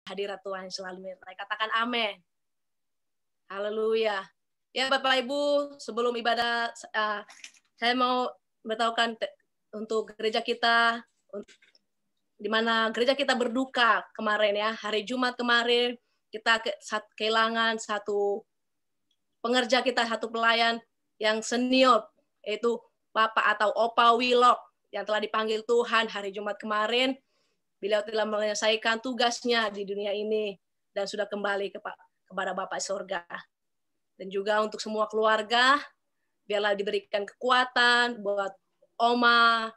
hadirat Tuhan yang selalu menyertai. Katakan amin. Haleluya. Ya Bapak Ibu, sebelum ibadah saya mau beritahukan untuk gereja kita, di mana gereja kita berduka kemarin ya, hari Jumat kemarin kita kehilangan satu pengerja kita, satu pelayan yang senior, yaitu Bapak atau Opa Wilok yang telah dipanggil Tuhan hari Jumat kemarin. Beliau telah menyelesaikan tugasnya di dunia ini dan sudah kembali kepada Bapak Sorga. Dan juga untuk semua keluarga, biarlah diberikan kekuatan buat Oma,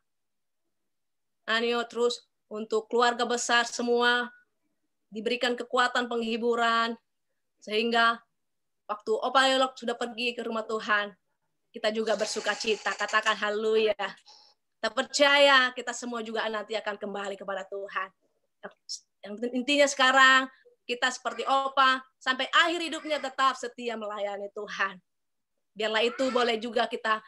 Anio, terus untuk keluarga besar semua, diberikan kekuatan penghiburan, sehingga waktu Opa Wilok sudah pergi ke rumah Tuhan, kita juga bersuka cita. Katakan haleluya. Kita percaya kita semua juga nanti akan kembali kepada Tuhan. Yang intinya sekarang kita seperti Opa sampai akhir hidupnya tetap setia melayani Tuhan. Biarlah itu boleh juga kita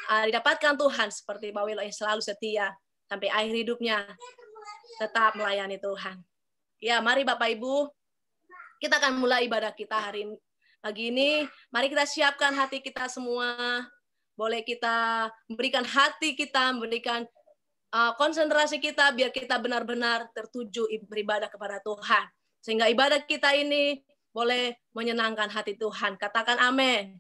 didapatkan Tuhan seperti Pak Wilo yang selalu setia sampai akhir hidupnya tetap melayani Tuhan. Ya, mari Bapak Ibu, kita akan mulai ibadah kita pagi ini. Mari kita siapkan hati kita semua. Boleh kita memberikan hati kita, memberikan konsentrasi kita biar kita benar-benar tertuju beribadah kepada Tuhan. Sehingga ibadah kita ini boleh menyenangkan hati Tuhan. Katakan amin.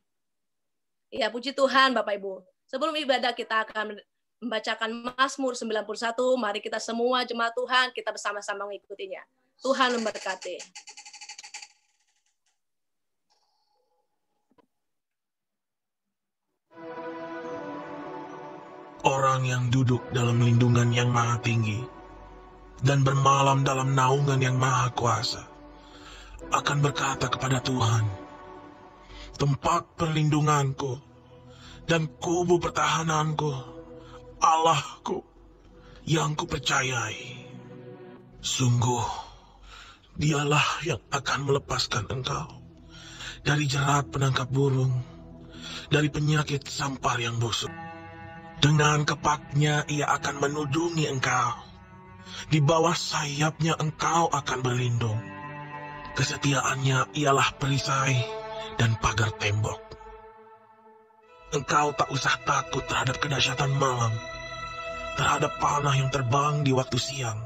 Ya, puji Tuhan Bapak Ibu. Sebelum ibadah kita akan membacakan Mazmur 91. Mari kita semua jemaat Tuhan, kita bersama-sama mengikutinya. Tuhan memberkati. Orang yang duduk dalam lindungan yang maha tinggi dan bermalam dalam naungan yang maha kuasa akan berkata kepada Tuhan, tempat perlindunganku dan kubu pertahananku, Allahku yang kupercayai. Sungguh, dialah yang akan melepaskan engkau dari jerat penangkap burung, dari penyakit sampar yang busuk. Dengan kepaknya ia akan menudungi engkau. Di bawah sayapnya engkau akan berlindung. Kesetiaannya ialah perisai dan pagar tembok. Engkau tak usah takut terhadap kedahsyatan malam, terhadap panah yang terbang di waktu siang,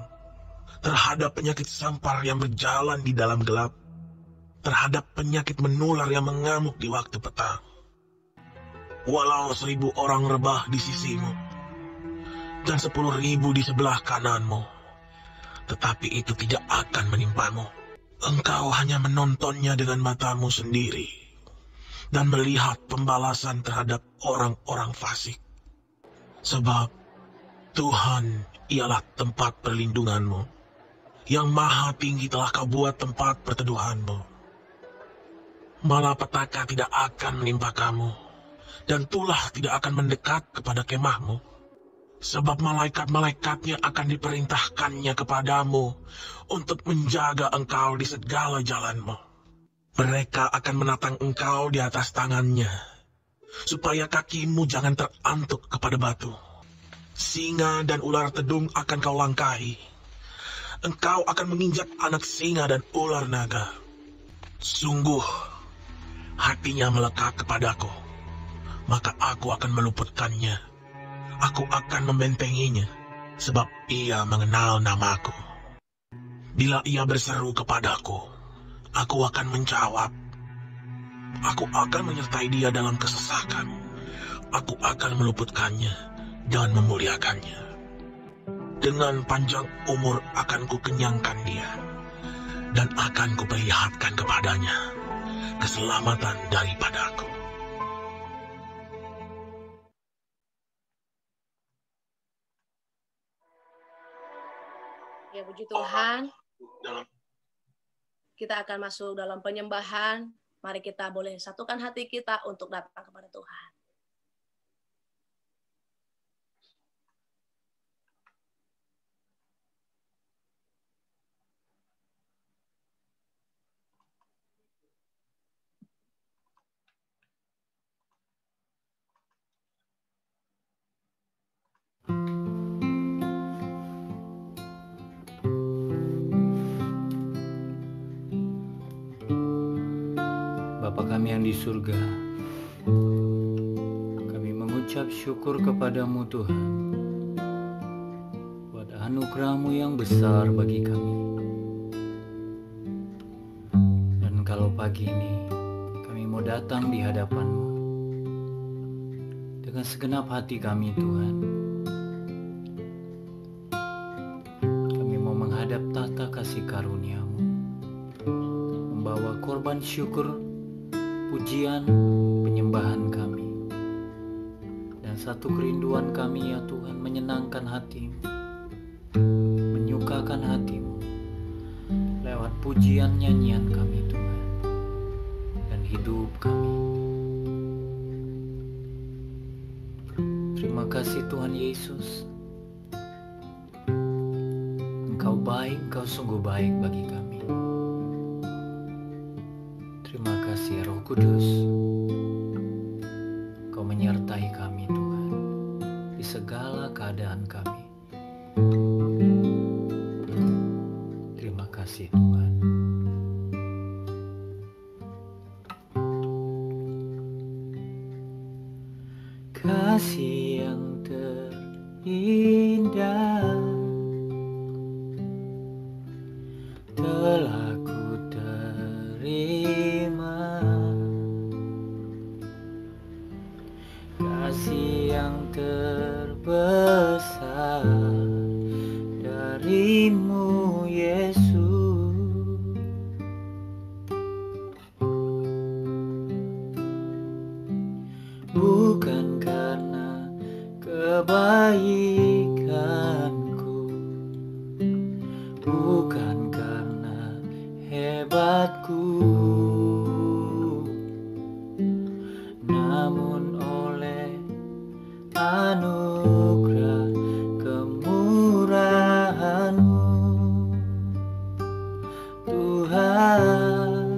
terhadap penyakit sampar yang berjalan di dalam gelap, terhadap penyakit menular yang mengamuk di waktu petang. Walau 1000 orang rebah di sisimu, dan 10.000 di sebelah kananmu, tetapi itu tidak akan menimpamu. Engkau hanya menontonnya dengan matamu sendiri, dan melihat pembalasan terhadap orang-orang fasik. Sebab Tuhan ialah tempat perlindunganmu, yang maha tinggi telah kau buat tempat perteduhanmu. Malapetaka tidak akan menimpa kamu, dan tulah tidak akan mendekat kepada kemahmu. Sebab malaikat-malaikatnya akan diperintahkannya kepadamu untuk menjaga engkau di segala jalanmu. Mereka akan menatang engkau di atas tangannya, supaya kakimu jangan terantuk kepada batu. Singa dan ular tedung akan kau langkahi. Engkau akan menginjak anak singa dan ular naga. Sungguh, hatinya melekat kepadaku, maka aku akan meluputkannya. Aku akan membentenginya, sebab ia mengenal namaku. Bila ia berseru kepadaku, aku akan menjawab. Aku akan menyertai dia dalam kesesakan. Aku akan meluputkannya dan memuliakannya. Dengan panjang umur akan kukenyangkan dia, dan akan kuperlihatkan kepadanya keselamatan daripadaku. Ya, puji Tuhan. Kita akan masuk dalam penyembahan. Mari kita boleh satukan hati kita untuk datang kepada Tuhan. kami yang di surga, kami mengucap syukur kepadamu Tuhan buat anugerah-Mu yang besar bagi kami. Dan kalau pagi ini kami mau datang di hadapan-Mu dengan segenap hati kami Tuhan, kami mau menghadap tata kasih karunia-Mu, membawa korban syukur, pujian, penyembahan kami. Dan satu kerinduan kami ya Tuhan, menyenangkan hati-Mu, menyukakan hati-Mu lewat pujian nyanyian kami Tuhan, dan hidup kami. Terima kasih Tuhan Yesus, Engkau baik, Engkau sungguh baik bagi kami. Terima kasih Roh Kudus, Kau menyertai kami Tuhan di segala keadaan kami. Terima kasih Tuhan. Kasih yang terindah telah ku terima, kasih yang terbesar dari-Mu Yesus, bukan karena kebaikanku, bukan karena hebatku, namun oleh anugerah kemurahan-Mu Tuhan.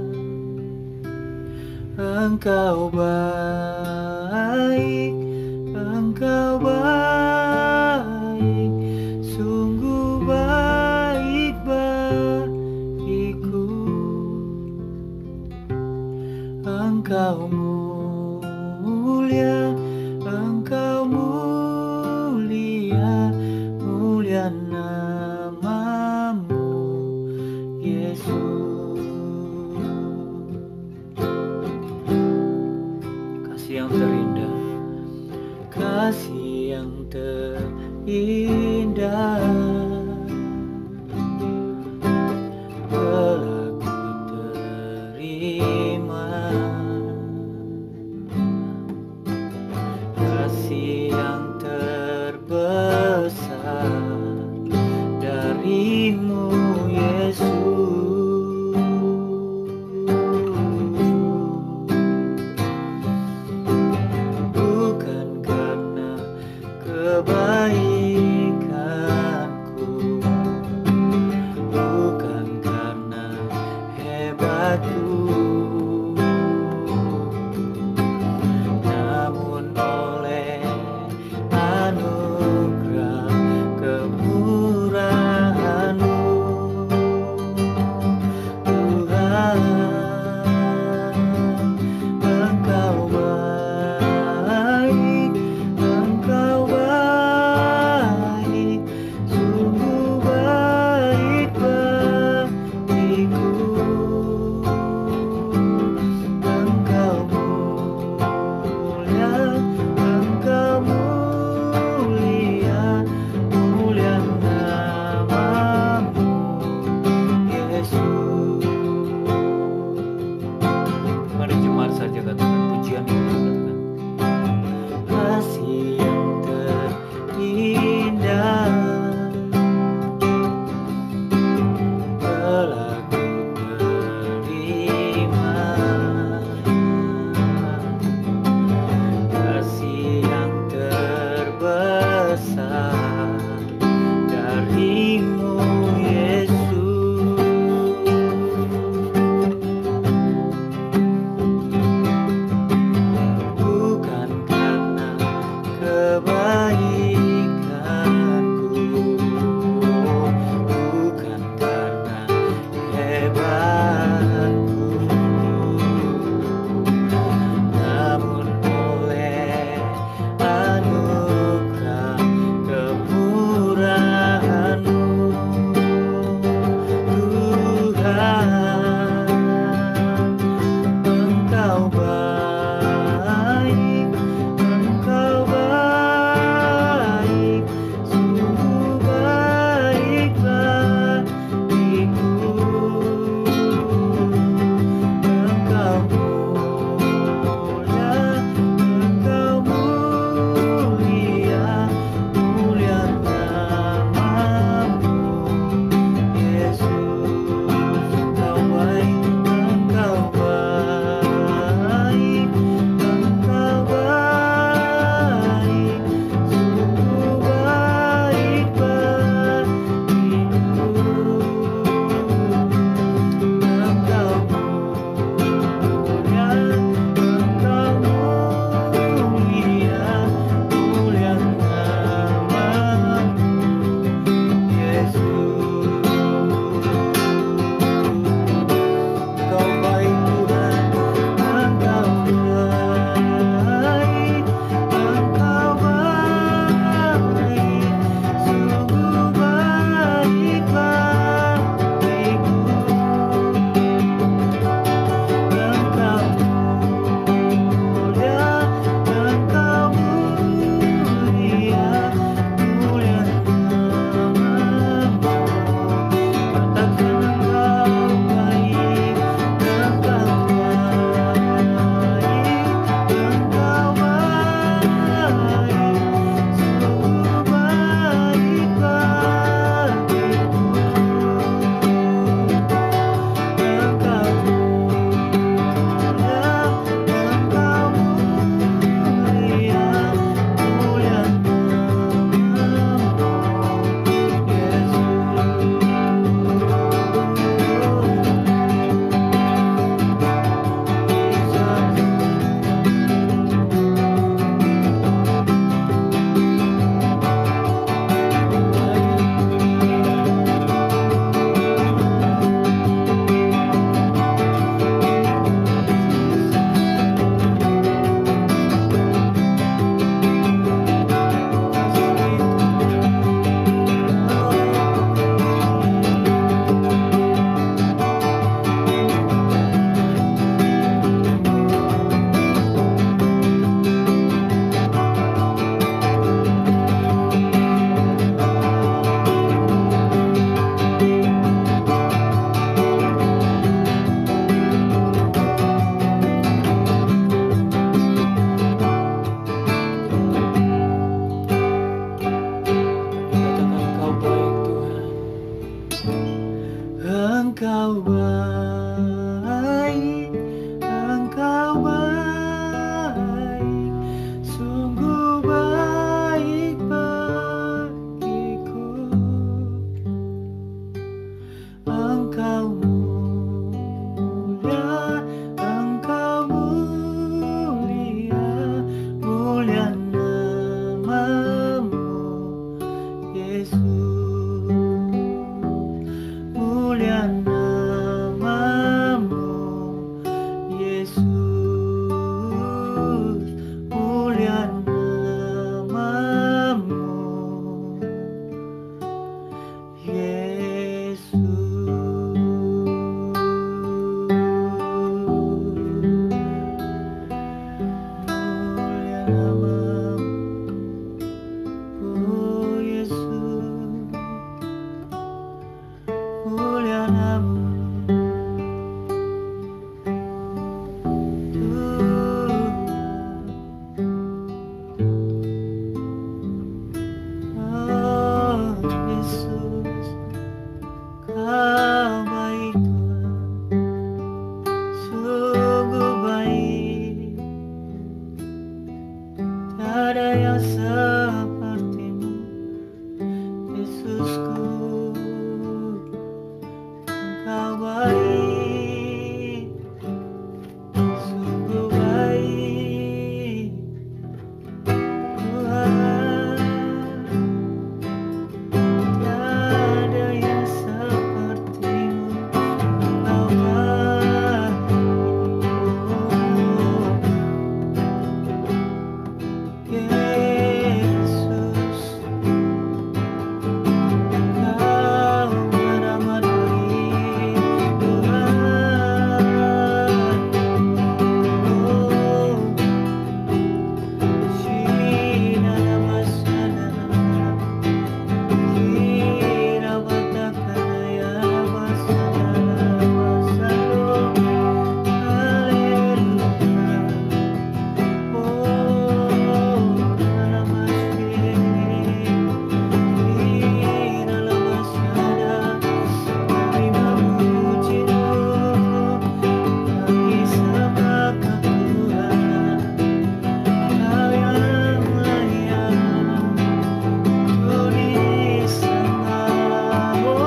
Engkau baik, Engkau baik, sungguh baik bagiku. Engkau mulia, Engkau mulia, mulia nama-Mu Yesus. Kasih yang terindah, kasih yang terindah telah ku terima, kasih yang terbesar dari-Mu Yesus, bukan karena kebaikanku, bukan karena hebatku, namun oleh anugerah kemurahan-Mu Tuhan. Engkau baik, Engkau baik, sungguh baik bagiku. Engkau baik, Engkau baik, sungguh baik bagiku. Engkau mulia, Engkau mulia, mulia namamu, Yesus. Mulia namamu, Yesus. Mulia namamu, Yesus. Mulia namamu, oh Yesus. Mulia namamu, oh Yesus. Kau baik Tuhan, sungguh baik. Tiada yang sepertimu, Yesusku. Engkau baik, sungguh baik, Tuhan. Tiada yang sepertimu, Engkau baik, Yesus. Engkau beramat baik, Tuhan. Oh, Shina namasana, Shina batakaya namasana, namasano. Haleluya. Oh, namaste. Shina namasana, terima pujimu, kami sembahkan Tuhan. Kau yang layak untuk disembah, oh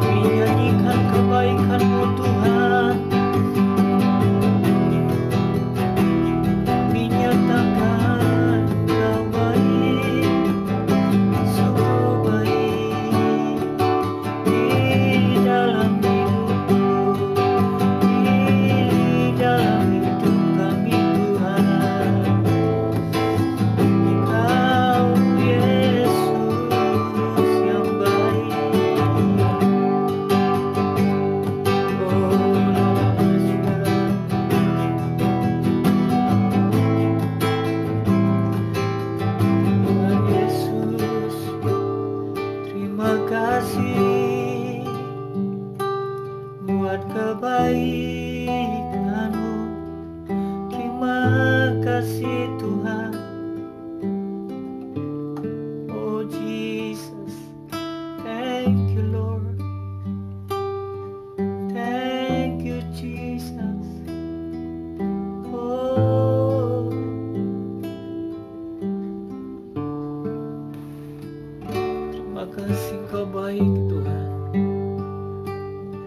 menyanyikan kebaikan-Mu Tuhan, menyatakan Kau baik, sungguh baik di dalam hidupku, di dalam hidup kami Tuhan. Kau Yesus yang baik. Tuhan Yesus, terima kasih buat kebaikan-Mu. Terima kasih Tuhan. Oh Jesus, thank you Lord. Thank you Jesus. Oh, terima kasih Kau baik Tuhan.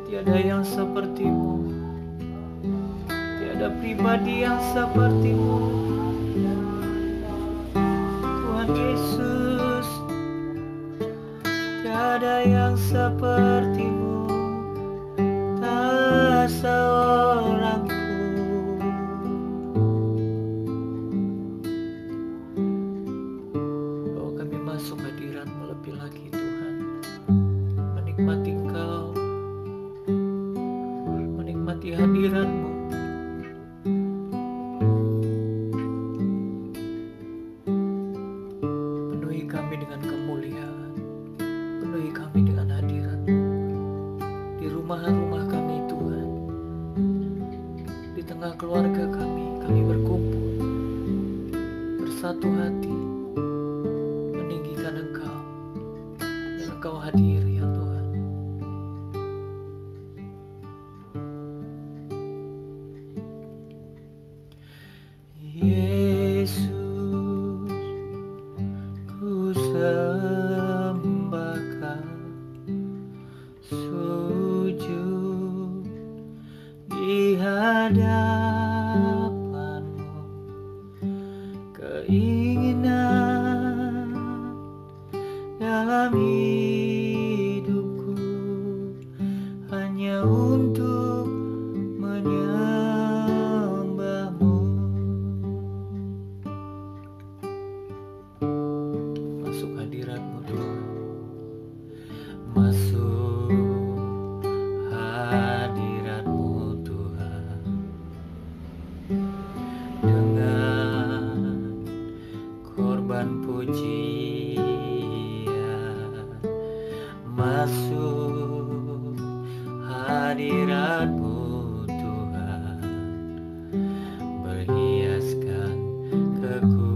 Tiada yang seperti-Mu, tiada pribadi yang seperti-Mu, Tuhan Yesus. Tiada yang seperti-Mu, tak seorang pun. Oh, kami masuk hadirat-Mu lebih lagi Tuhan, menikmati Engkau, menikmati hadirat-Mu. tengah keluarga kami berkumpul bersatu hati meninggikan Engkau, dan Engkau hadir ya Tuhan. Yesus, ku sembah Kau, sujud di hadapan-Mu, keinginan dalam hidupku hanya untuk menyembah-Mu. Masuk hadirat-Mu Tuhan, masuk hadirat-Mu Tuhan, dengan korban pujian. Masuk hadirat-Mu Tuhan, berhiaskan kekudusan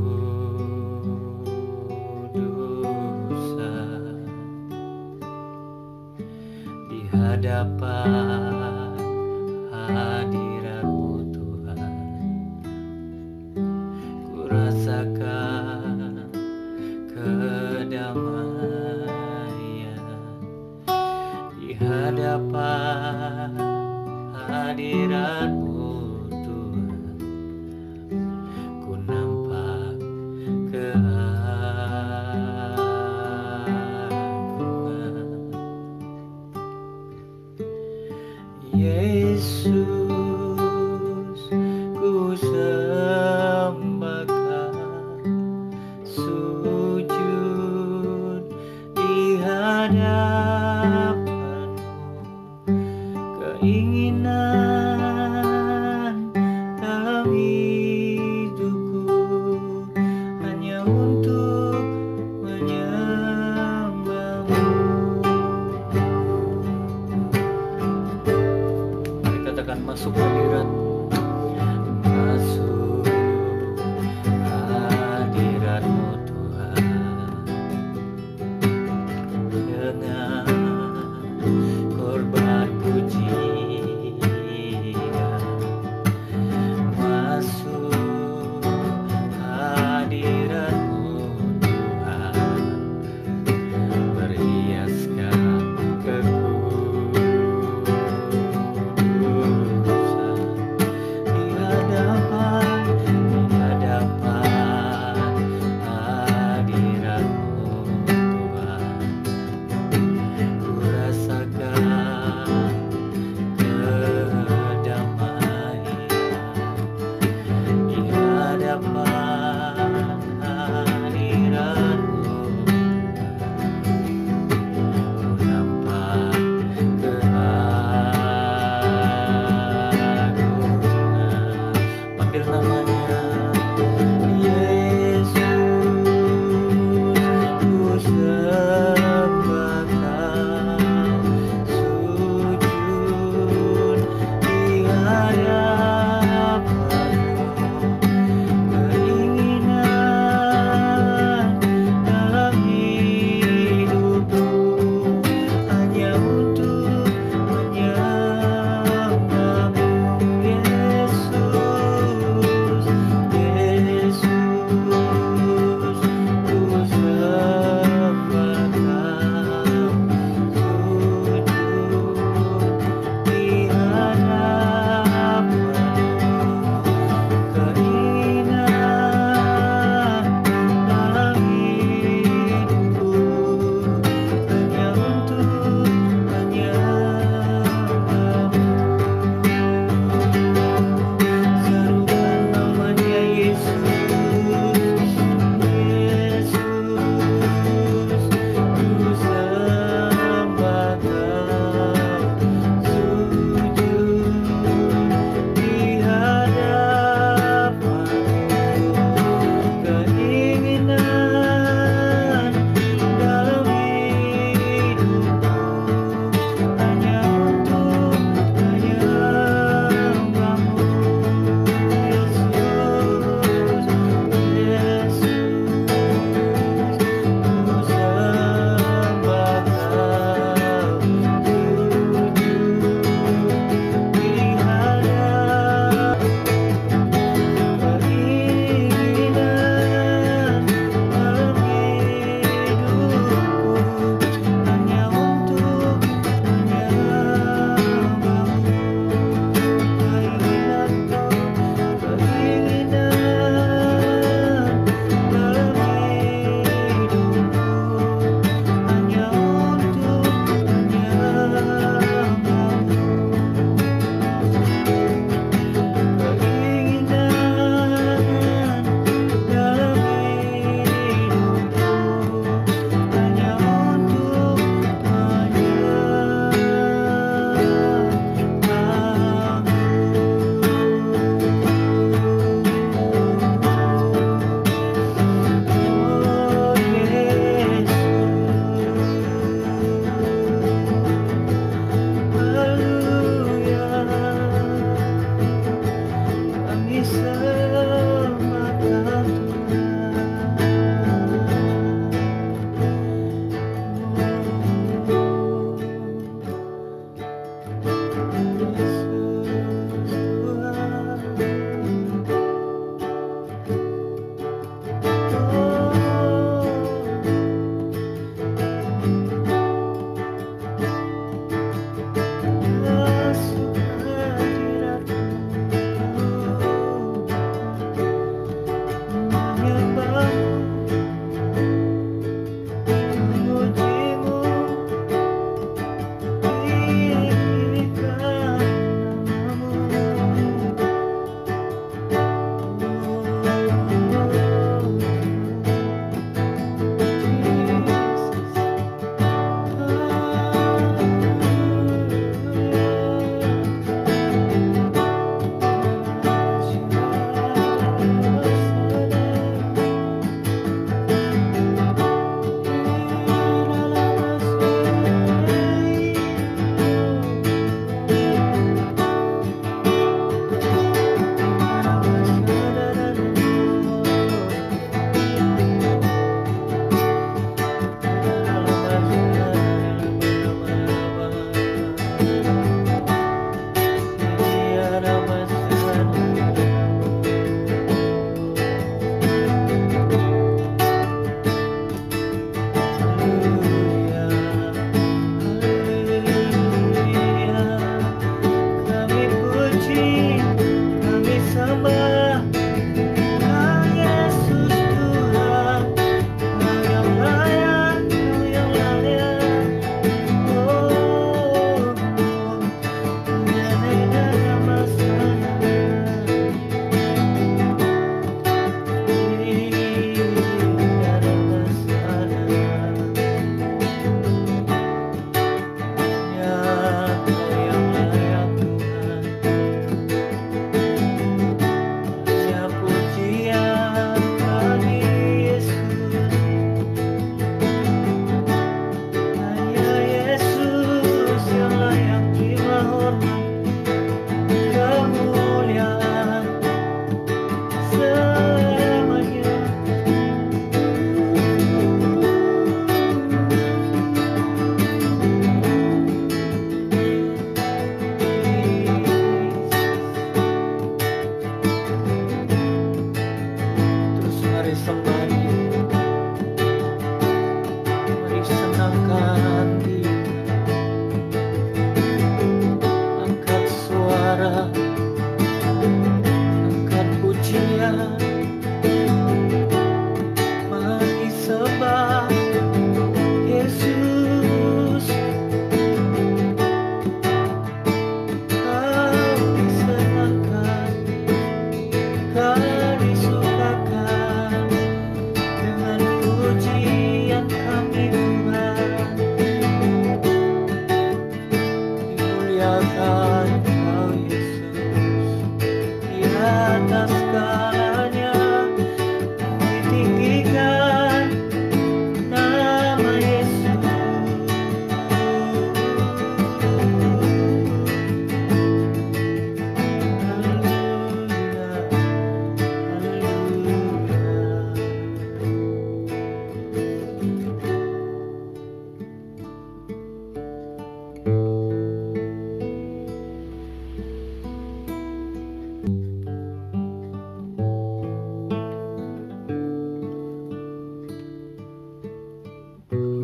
di hadapan hadirat-Mu Tuhan. Ku rasakan kedamaian di hadapan hadirat-Mu Tuhan. Ku nampak keagungan. Yesus, ku sembah Kau, sujud di hadapan-Mu, keinginan dalam hidupku hanya untuk menyembah-Mu. Mari katakan, masuk hadirat, masuk hadirat-Mu Tuhan, dengan korban pujian. Masuk hadirat-Mu Tuhan, berhiaskan kekudusan di hadapan hadirat-Mu Tuhan. Ku rasakan kedamaian di hadapan hadirat-Mu. Ku nampak keagungan. Panggil namanya, Yesus, ku sembah Kau, sujud di hadapan-Mu, keinginan dalam hidupku hanya untuk menyembah-Mu. Yesus, atas segalanya, ditinggikan nama Yesus.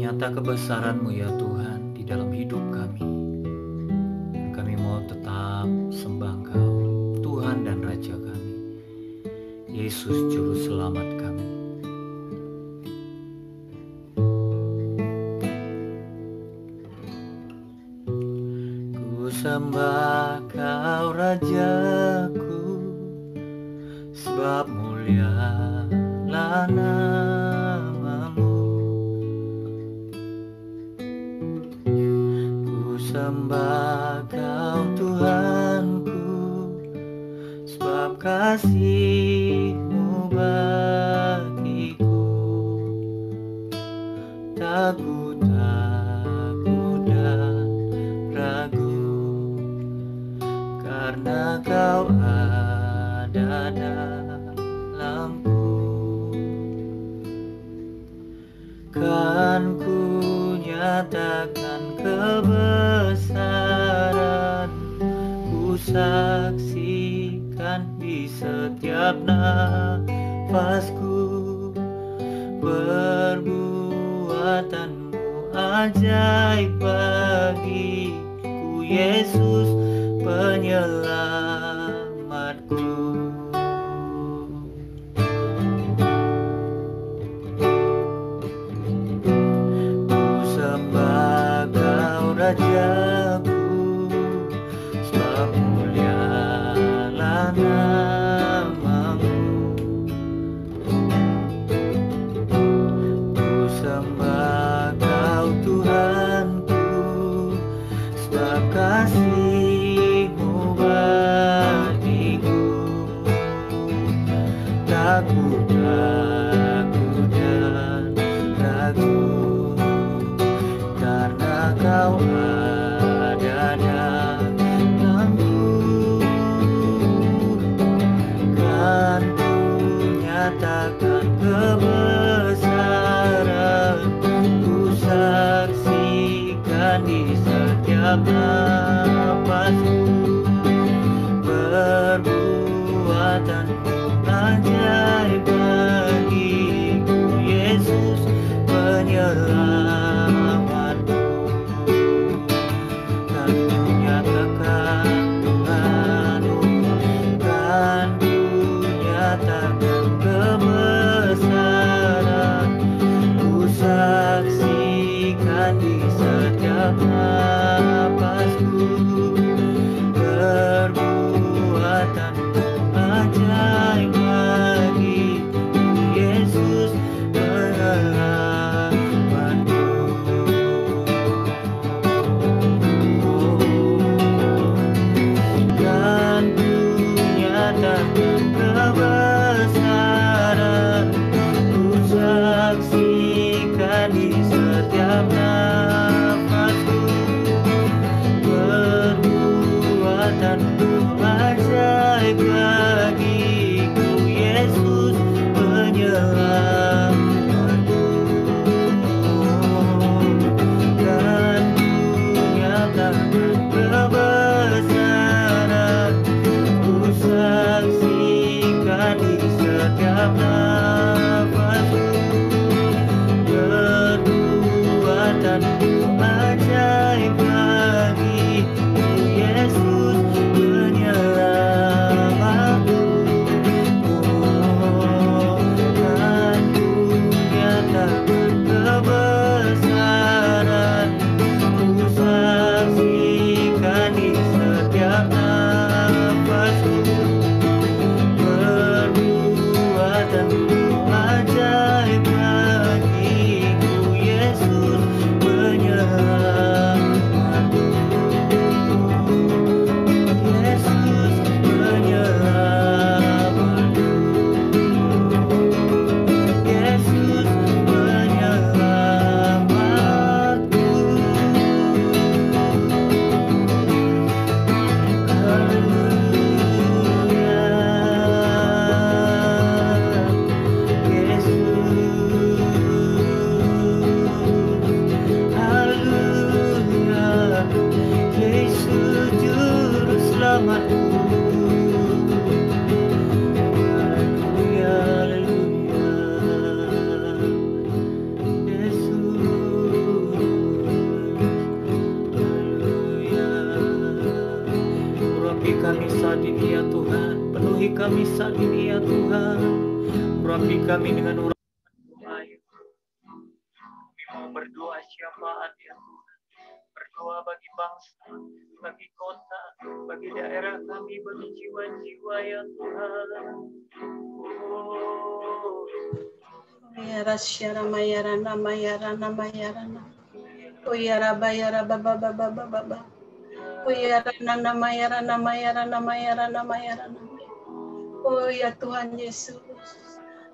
Nyata kebesaran-Mu ya Tuhan di dalam hidup kami. Dan kami mau tetap sembah Engkau, Tuhan dan Raja kami, Yesus Juru Selamat kami. Ku sembah Kau Rajaku, sebab mulialah nama-Mu. Sembah Kau Tuhanku, sebab kasih-Mu bagiku. Tak ku takut dan ragu, karena Kau ada dalamku. Kan ku nyatakan kebesaran, ku saksikan di setiap nafasku. Perbuatan-Mu ajaib bagiku, Yesus penyelamatku. Rajaku, sebab mulialah nama-Mu. Ku sembah Kau Tuhanku, sebab kasih-Mu bagiku. Tak ku takut dan ragu, karena Kau ada dalamku. Kan ku nyatakan kebesaran, ku saksikan di setiap nafasku. Perbuatan-Mu ajaib bagiku, Yesus penyelamatku. Kan ku nyatakan Tuhan-Mu, kan ku nyatakan kebesaran, ku saksikan di setiap nafasku. Perbuatan-Mu ajaib saat ini ya Tuhan. Urapi kami dengan urapi. Kami mau berdoa syafaat ya Tuhan. Berdoa bagi bangsa, bagi kota, bagi daerah kami, bagi jiwa-jiwa ya Tuhan. Yara syara mayarana mayarana mayarana. Uyara bayara baba baba baba baba. Uyara nana mayarana mayarana mayarana mayarana. Oh ya Tuhan Yesus.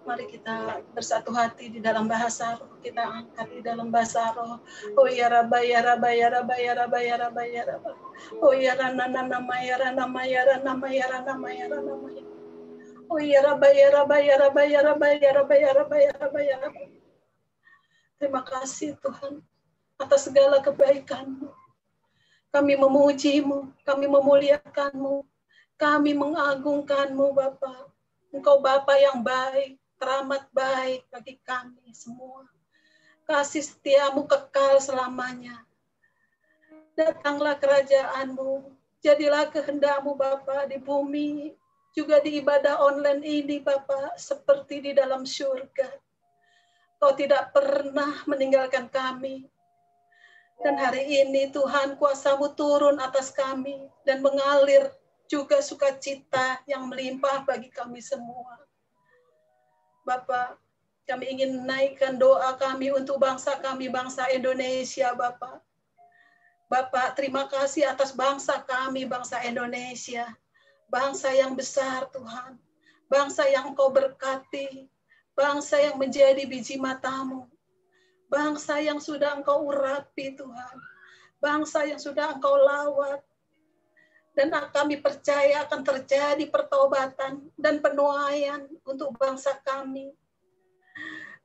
Mari kita bersatu hati di dalam bahasa roh. Kita angkat di dalam bahasa roh. Oh ya raba ya raba ya raba ya raba ya raba ya raba. Oh ya rana nana mayara nama ya rana mayara nama ya rana mayara. Oh ya raba ya raba ya raba ya raba ya raba ya raba ya raba ya raba. Terima kasih Tuhan atas segala kebaikan-Mu. Kami memuji-Mu, kami memuliakan-Mu, kami mengagungkan-Mu Bapa. Engkau Bapa yang baik, teramat baik bagi kami semua. Kasih setia-Mu kekal selamanya. Datanglah kerajaan-Mu, jadilah kehendak-Mu Bapa di bumi, juga di ibadah online ini Bapa, seperti di dalam surga. Kau tidak pernah meninggalkan kami. Dan hari ini Tuhan kuasa-Mu turun atas kami dan mengalir juga sukacita yang melimpah bagi kami semua. Bapak, kami ingin naikkan doa kami untuk bangsa kami, bangsa Indonesia Bapak. Bapak, terima kasih atas bangsa kami, bangsa Indonesia. Bangsa yang besar Tuhan. Bangsa yang Engkau berkati. Bangsa yang menjadi biji mata-Mu. Bangsa yang sudah Engkau urapi Tuhan. Bangsa yang sudah Engkau lawat. Dan kami percaya akan terjadi pertobatan dan penuaian untuk bangsa kami.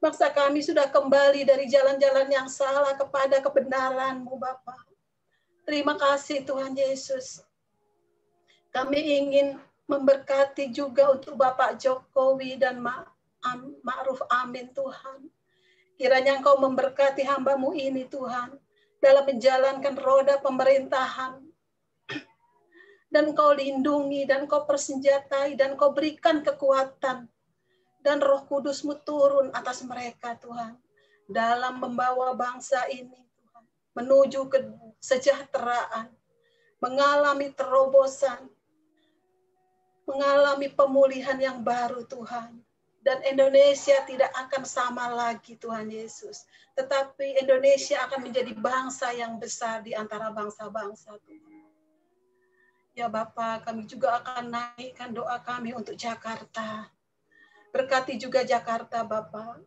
Bangsa kami sudah kembali dari jalan-jalan yang salah kepada kebenaran-Mu Bapa. Terima kasih Tuhan Yesus. Kami ingin memberkati juga untuk Bapak Jokowi dan Ma'ruf Amin Tuhan. Kiranya Engkau memberkati hamba-Mu ini Tuhan, dalam menjalankan roda pemerintahan. Dan Engkau lindungi, dan Engkau persenjatai, dan Engkau berikan kekuatan. Dan Roh Kudus-Mu turun atas mereka Tuhan, dalam membawa bangsa ini Tuhan, menuju kesejahteraan, mengalami terobosan, mengalami pemulihan yang baru Tuhan. Dan Indonesia tidak akan sama lagi Tuhan Yesus. Tetapi Indonesia akan menjadi bangsa yang besar di antara bangsa-bangsa Tuhan. Ya Bapak, kami juga akan naikkan doa kami untuk Jakarta. Berkati juga Jakarta Bapak.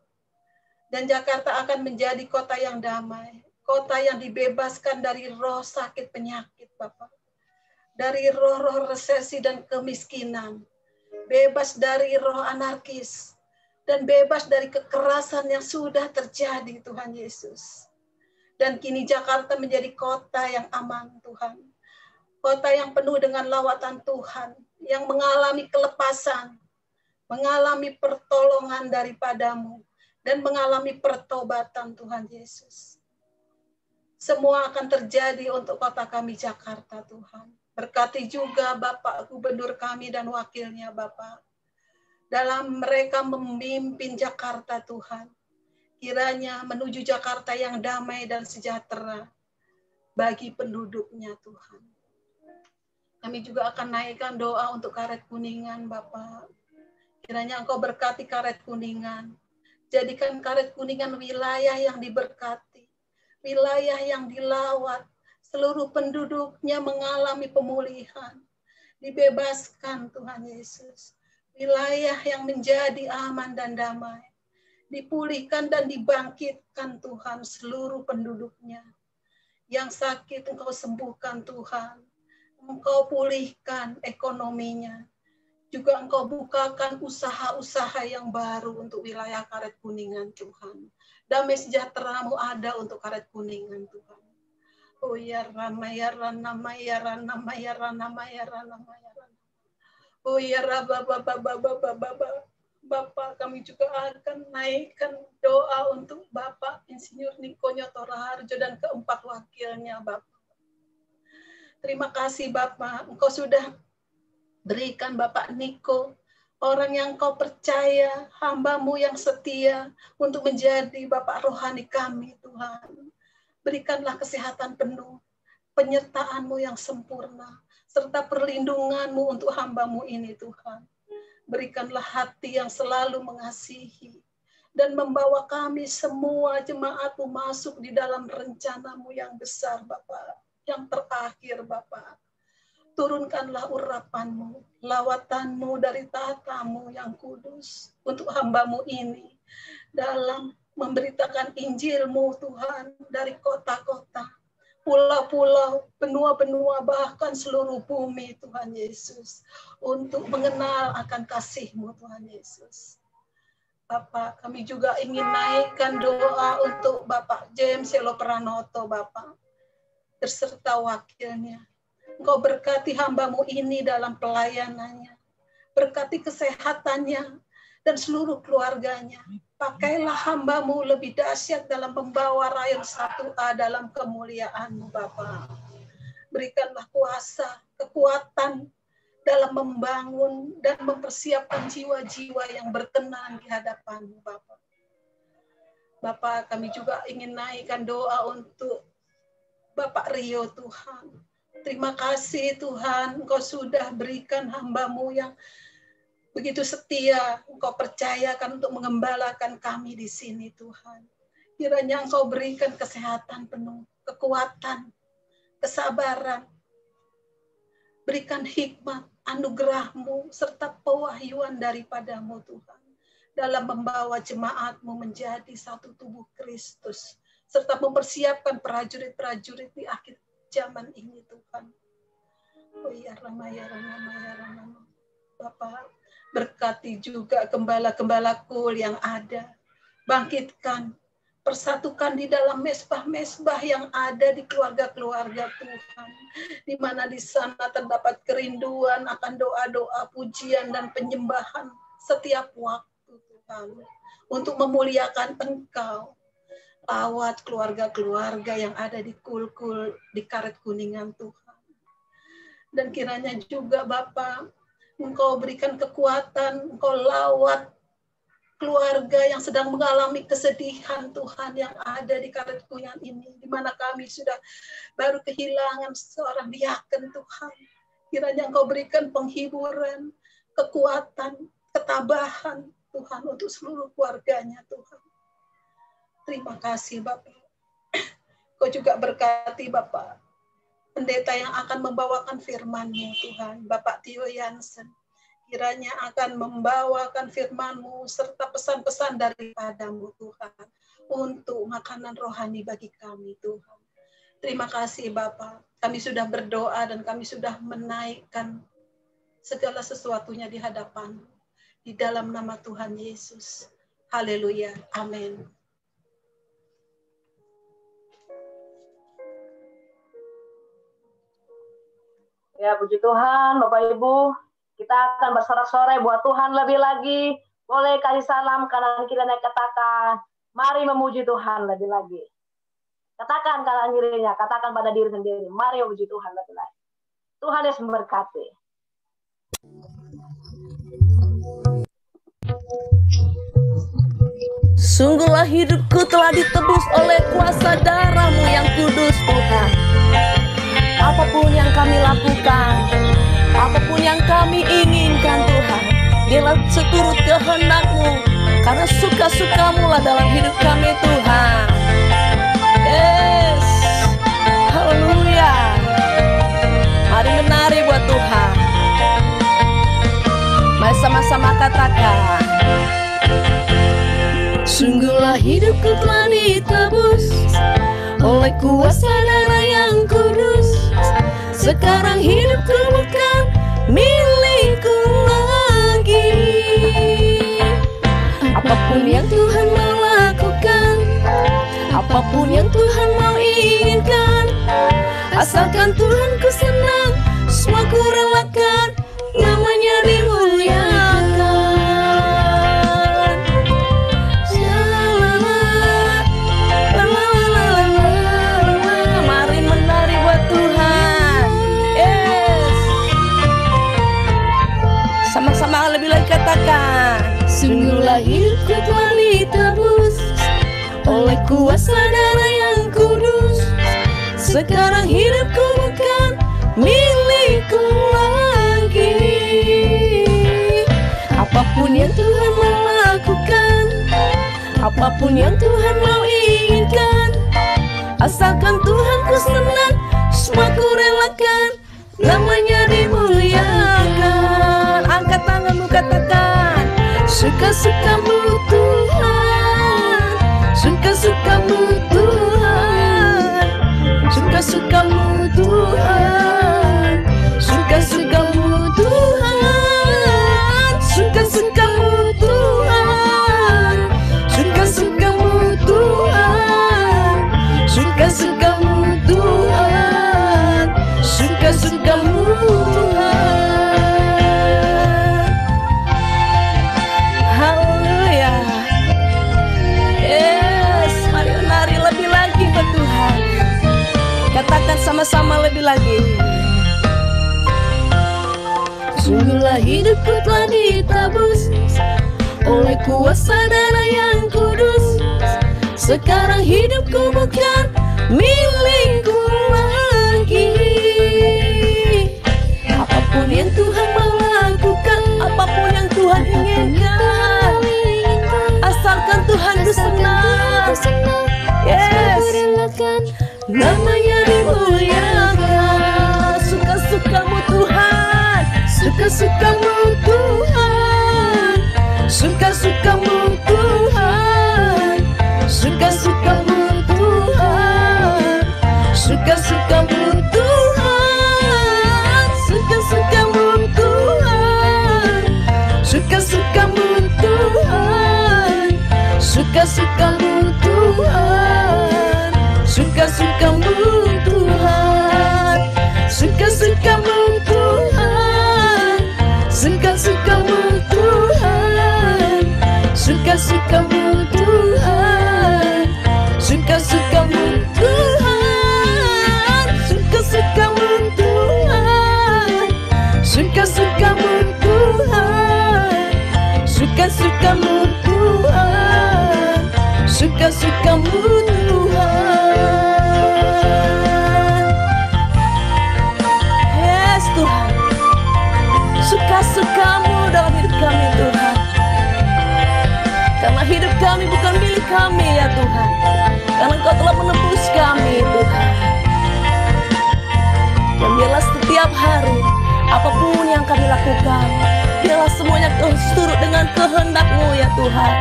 Dan Jakarta akan menjadi kota yang damai. Kota yang dibebaskan dari roh sakit penyakit Bapak. Dari roh-roh resesi dan kemiskinan. Bebas dari roh anarkis, dan bebas dari kekerasan yang sudah terjadi Tuhan Yesus. Dan kini Jakarta menjadi kota yang aman Tuhan. Kota yang penuh dengan lawatan Tuhan, yang mengalami kelepasan, mengalami pertolongan daripada-Mu, dan mengalami pertobatan Tuhan Yesus. Semua akan terjadi untuk kota kami Jakarta Tuhan. Berkati juga Bapak Gubernur kami dan wakilnya Bapak. Dalam mereka memimpin Jakarta Tuhan. Kiranya menuju Jakarta yang damai dan sejahtera bagi penduduknya Tuhan. Kami juga akan naikkan doa untuk Karet Kuningan Bapak. Kiranya Engkau berkati Karet Kuningan. Jadikan Karet Kuningan wilayah yang diberkati. Wilayah yang dilawat. Seluruh penduduknya mengalami pemulihan. Dibebaskan Tuhan Yesus. Wilayah yang menjadi aman dan damai. Dipulihkan dan dibangkitkan Tuhan seluruh penduduknya. Yang sakit Engkau sembuhkan Tuhan. Engkau pulihkan ekonominya. Juga Engkau bukakan usaha-usaha yang baru untuk wilayah Karet Kuningan Tuhan. Damai sejahtera-Mu ada untuk Karet Kuningan Tuhan. Oh ya Ramayarana Mayarana Mayarana Mayarana Mayarana. Oh ya Bapak, kami juga akan naikkan doa untuk Bapak Insinyur Niko Nyoto Raharjo dan keempat wakilnya Bapak. Terima kasih Bapak, Engkau sudah berikan Bapak Niko orang yang Kau percaya, hamba-Mu yang setia untuk menjadi Bapak rohani kami, Tuhan. Berikanlah kesehatan penuh, penyertaan-Mu yang sempurna, serta perlindungan-Mu untuk hamba-Mu ini, Tuhan. Berikanlah hati yang selalu mengasihi, dan membawa kami semua jemaat-Mu masuk di dalam rencana-Mu yang besar, Bapak. Yang terakhir, Bapak. Turunkanlah urapan-Mu, lawatan-Mu dari tahta-Mu yang kudus untuk hamba-Mu ini. Dalam memberitakan Injil-Mu, Tuhan, dari kota-kota, pulau-pulau, benua-benua, bahkan seluruh bumi, Tuhan Yesus. Untuk mengenal akan kasih-Mu, Tuhan Yesus. Bapak, kami juga ingin naikkan doa untuk Bapak James Selo Pranoto, Bapak, berserta wakilnya. Engkau berkati hamba-Mu ini dalam pelayanannya. Berkati kesehatannya dan seluruh keluarganya. Pakailah hamba-Mu lebih dahsyat dalam membawa rayon 1A dalam kemuliaan-Mu, Bapak. Berikanlah kuasa, kekuatan, dalam membangun dan mempersiapkan jiwa-jiwa yang berkenan di hadapan-Mu, Bapak. Bapak, kami juga ingin naikkan doa untuk Bapak Rio, Tuhan. Terima kasih, Tuhan, Engkau sudah berikan hamba-Mu yang begitu setia. Engkau percayakan untuk mengembalakan kami di sini, Tuhan. Kiranya Engkau berikan kesehatan penuh, kekuatan, kesabaran. Berikan hikmat, anugerah-Mu, serta pewahyuan daripada-Mu, Tuhan. Dalam membawa jemaat-Mu menjadi satu tubuh Kristus. Serta mempersiapkan prajurit-prajurit di akhir zaman ini, Tuhan. Oh ya Rama, ya Rama, ya Rama. Bapak, berkati juga gembala-gembala kul yang ada. Bangkitkan, persatukan di dalam mesbah-mesbah yang ada di keluarga-keluarga Tuhan. Di mana di sana terdapat kerinduan akan doa-doa, pujian, dan penyembahan setiap waktu, Tuhan. Untuk memuliakan Engkau. Lawat keluarga-keluarga yang ada di kul-kul, di Karet Kuningan, Tuhan. Dan kiranya juga Bapa, Engkau berikan kekuatan, Engkau lawat keluarga yang sedang mengalami kesedihan, Tuhan, yang ada di Karet Kuningan ini, di mana kami sudah baru kehilangan seorang diaken, Tuhan. Kiranya Engkau berikan penghiburan, kekuatan, ketabahan, Tuhan, untuk seluruh keluarganya, Tuhan. Terima kasih, Bapak. Kau juga berkati, Bapak, pendeta yang akan membawakan firman-Mu, Tuhan, Bapak Tio Yansen. Kiranya akan membawakan firman-Mu serta pesan-pesan daripada-Mu, Tuhan, untuk makanan rohani bagi kami, Tuhan. Terima kasih, Bapak. Kami sudah berdoa dan kami sudah menaikkan segala sesuatunya di hadapan-Mu. Di dalam nama Tuhan Yesus. Haleluya. Amin. Ya, puji Tuhan, Bapak Ibu. Kita akan bersorak-sorai buat Tuhan lebih lagi. Boleh kasih salam kanan kiri dan katakan, mari memuji Tuhan lebih lagi. Katakan kanan kirinya, katakan pada diri sendiri, mari memuji Tuhan lebih lagi. Tuhan Yesus memberkati. Sungguhlah hidupku telah ditebus oleh kuasa darah-Mu yang kudus, Tuhan. Apapun yang kami lakukan, apapun yang kami inginkan, Tuhan, biarlah seturut kehendak-Mu, karena suka-suka-Mu lah dalam hidup kami, Tuhan. Yes, haleluya. Mari menari buat Tuhan. Mari sama-sama katakan, sungguhlah hidupku telah ditebus oleh kuasa darah yang kudus. Sekarang hidupku bukan milikku lagi. Apapun yang Tuhan mau lakukan, apapun yang Tuhan mau inginkan, asalkan Tuhan ku senang, semua ku relakan, namanya dimuliakan. Mari menari buat Tuhan. Yes. Sama-sama lebih lagi kata katakan, sungguhlah hidupku telah ditebus oleh kuasa darah yang kudus. Sekarang hidupku bukan milikku lagi. Apapun yang Tuhan mau lakukan, apapun yang Tuhan mau inginkan, asalkan Tuhan ku senang, semua ku relakan, namanya dimuliakan. Angkat tanganmu katakan, suka-sukamu Tuhan, suka-sukamu Tuhan, suka-sukamu Tuhan, suka-sukamu Tuhan, suka-sukamu Tuhan, suka-sukamu Tuhan, suka-sukamu Tuhan, suka-sukamu Tuhan. Haleluya. Yes, mari nari lebih lagi buat Tuhan. Katakan sama-sama lebih lagi. Sungguhlah hidupku telah ditebus oleh kuasa darah yang kudus. Sekarang hidupku bukan milikku lagi. Apapun yang Tuhan mau lakukan, apapun yang Tuhan inginkan, asalkan Tuhan ku senang. Yes, namanya dimuliakan. Suka-sukamu Tuhan, suka-sukamu Tuhan, suka-sukamu Tuhan, suka-sukamu Tuhan, suka-sukamu Tuhan, suka-sukamu Tuhan, suka-sukamu Tuhan, suka-sukamu Tuhan, suka-sukamu Tuhan, suka-sukamu Tuhan, suka-sukamu Tuhan, suka-sukamu Tuhan, suka-sukamu Tuhan, suka-sukamu Tuhan, suka-sukamu Tuhan, suka-sukamu Tuhan, suka-sukamu Tuhan. Yes Tuhan, suka-sukamu dalam hidup kami Tuhan. Karena hidup kami bukan milik kami ya Tuhan, karena Engkau telah menebus kami Tuhan. Dan biarlah setiap hari, apapun yang kami lakukan, biarlah semuanya turut dengan kehendak-Mu ya Tuhan.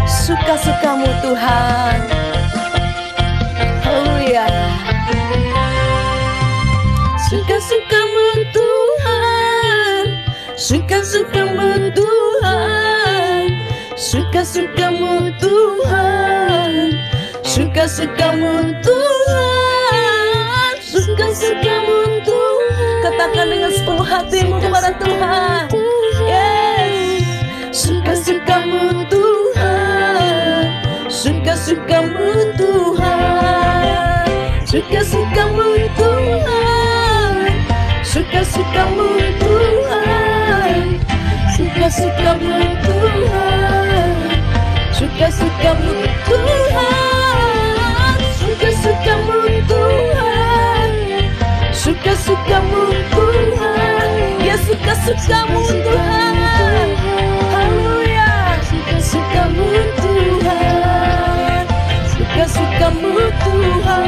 Suka-sukamu Tuhan. Haleluya. Suka-sukamu Tuhan, suka-sukamu Tuhan, suka-sukamu Tuhan, suka-sukamu Tuhan, suka-sukamu Tuhan. Katakan dengan sepenuh hatimu kepada Tuhan. Yes, suka-sukamu Tuhan, suka-sukamu Tuhan, suka-sukamu Tuhan, suka-sukamu Tuhan, suka-sukamu Tuhan, suka-sukamu Tuhan, suka-sukamu Tuhan, suka-sukamu Tuhan, ya suka-sukamu Tuhan. Haleluya. Suka-sukamu Tuhan, suka-sukamu Tuhan,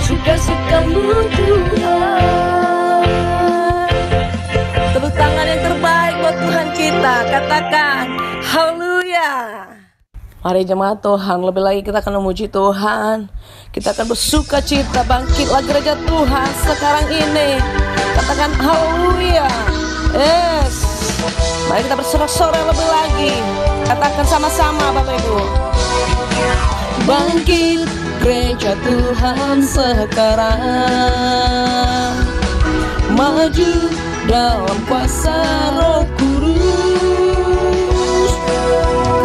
suka-sukamu Tuhan. Tepuk tangan yang terbaik buat Tuhan kita. Katakan haleluya. Mari jemaat Tuhan, lebih lagi kita akan memuji Tuhan. Kita akan bersuka cita, bangkitlah gereja Tuhan sekarang ini. Katakan haleluya. Yes. Mari kita bersorak-sorai lebih lagi. Katakan sama-sama Bapak Ibu. Bangkit gereja Tuhan sekarang, maju dalam kuasa Roh Kudus.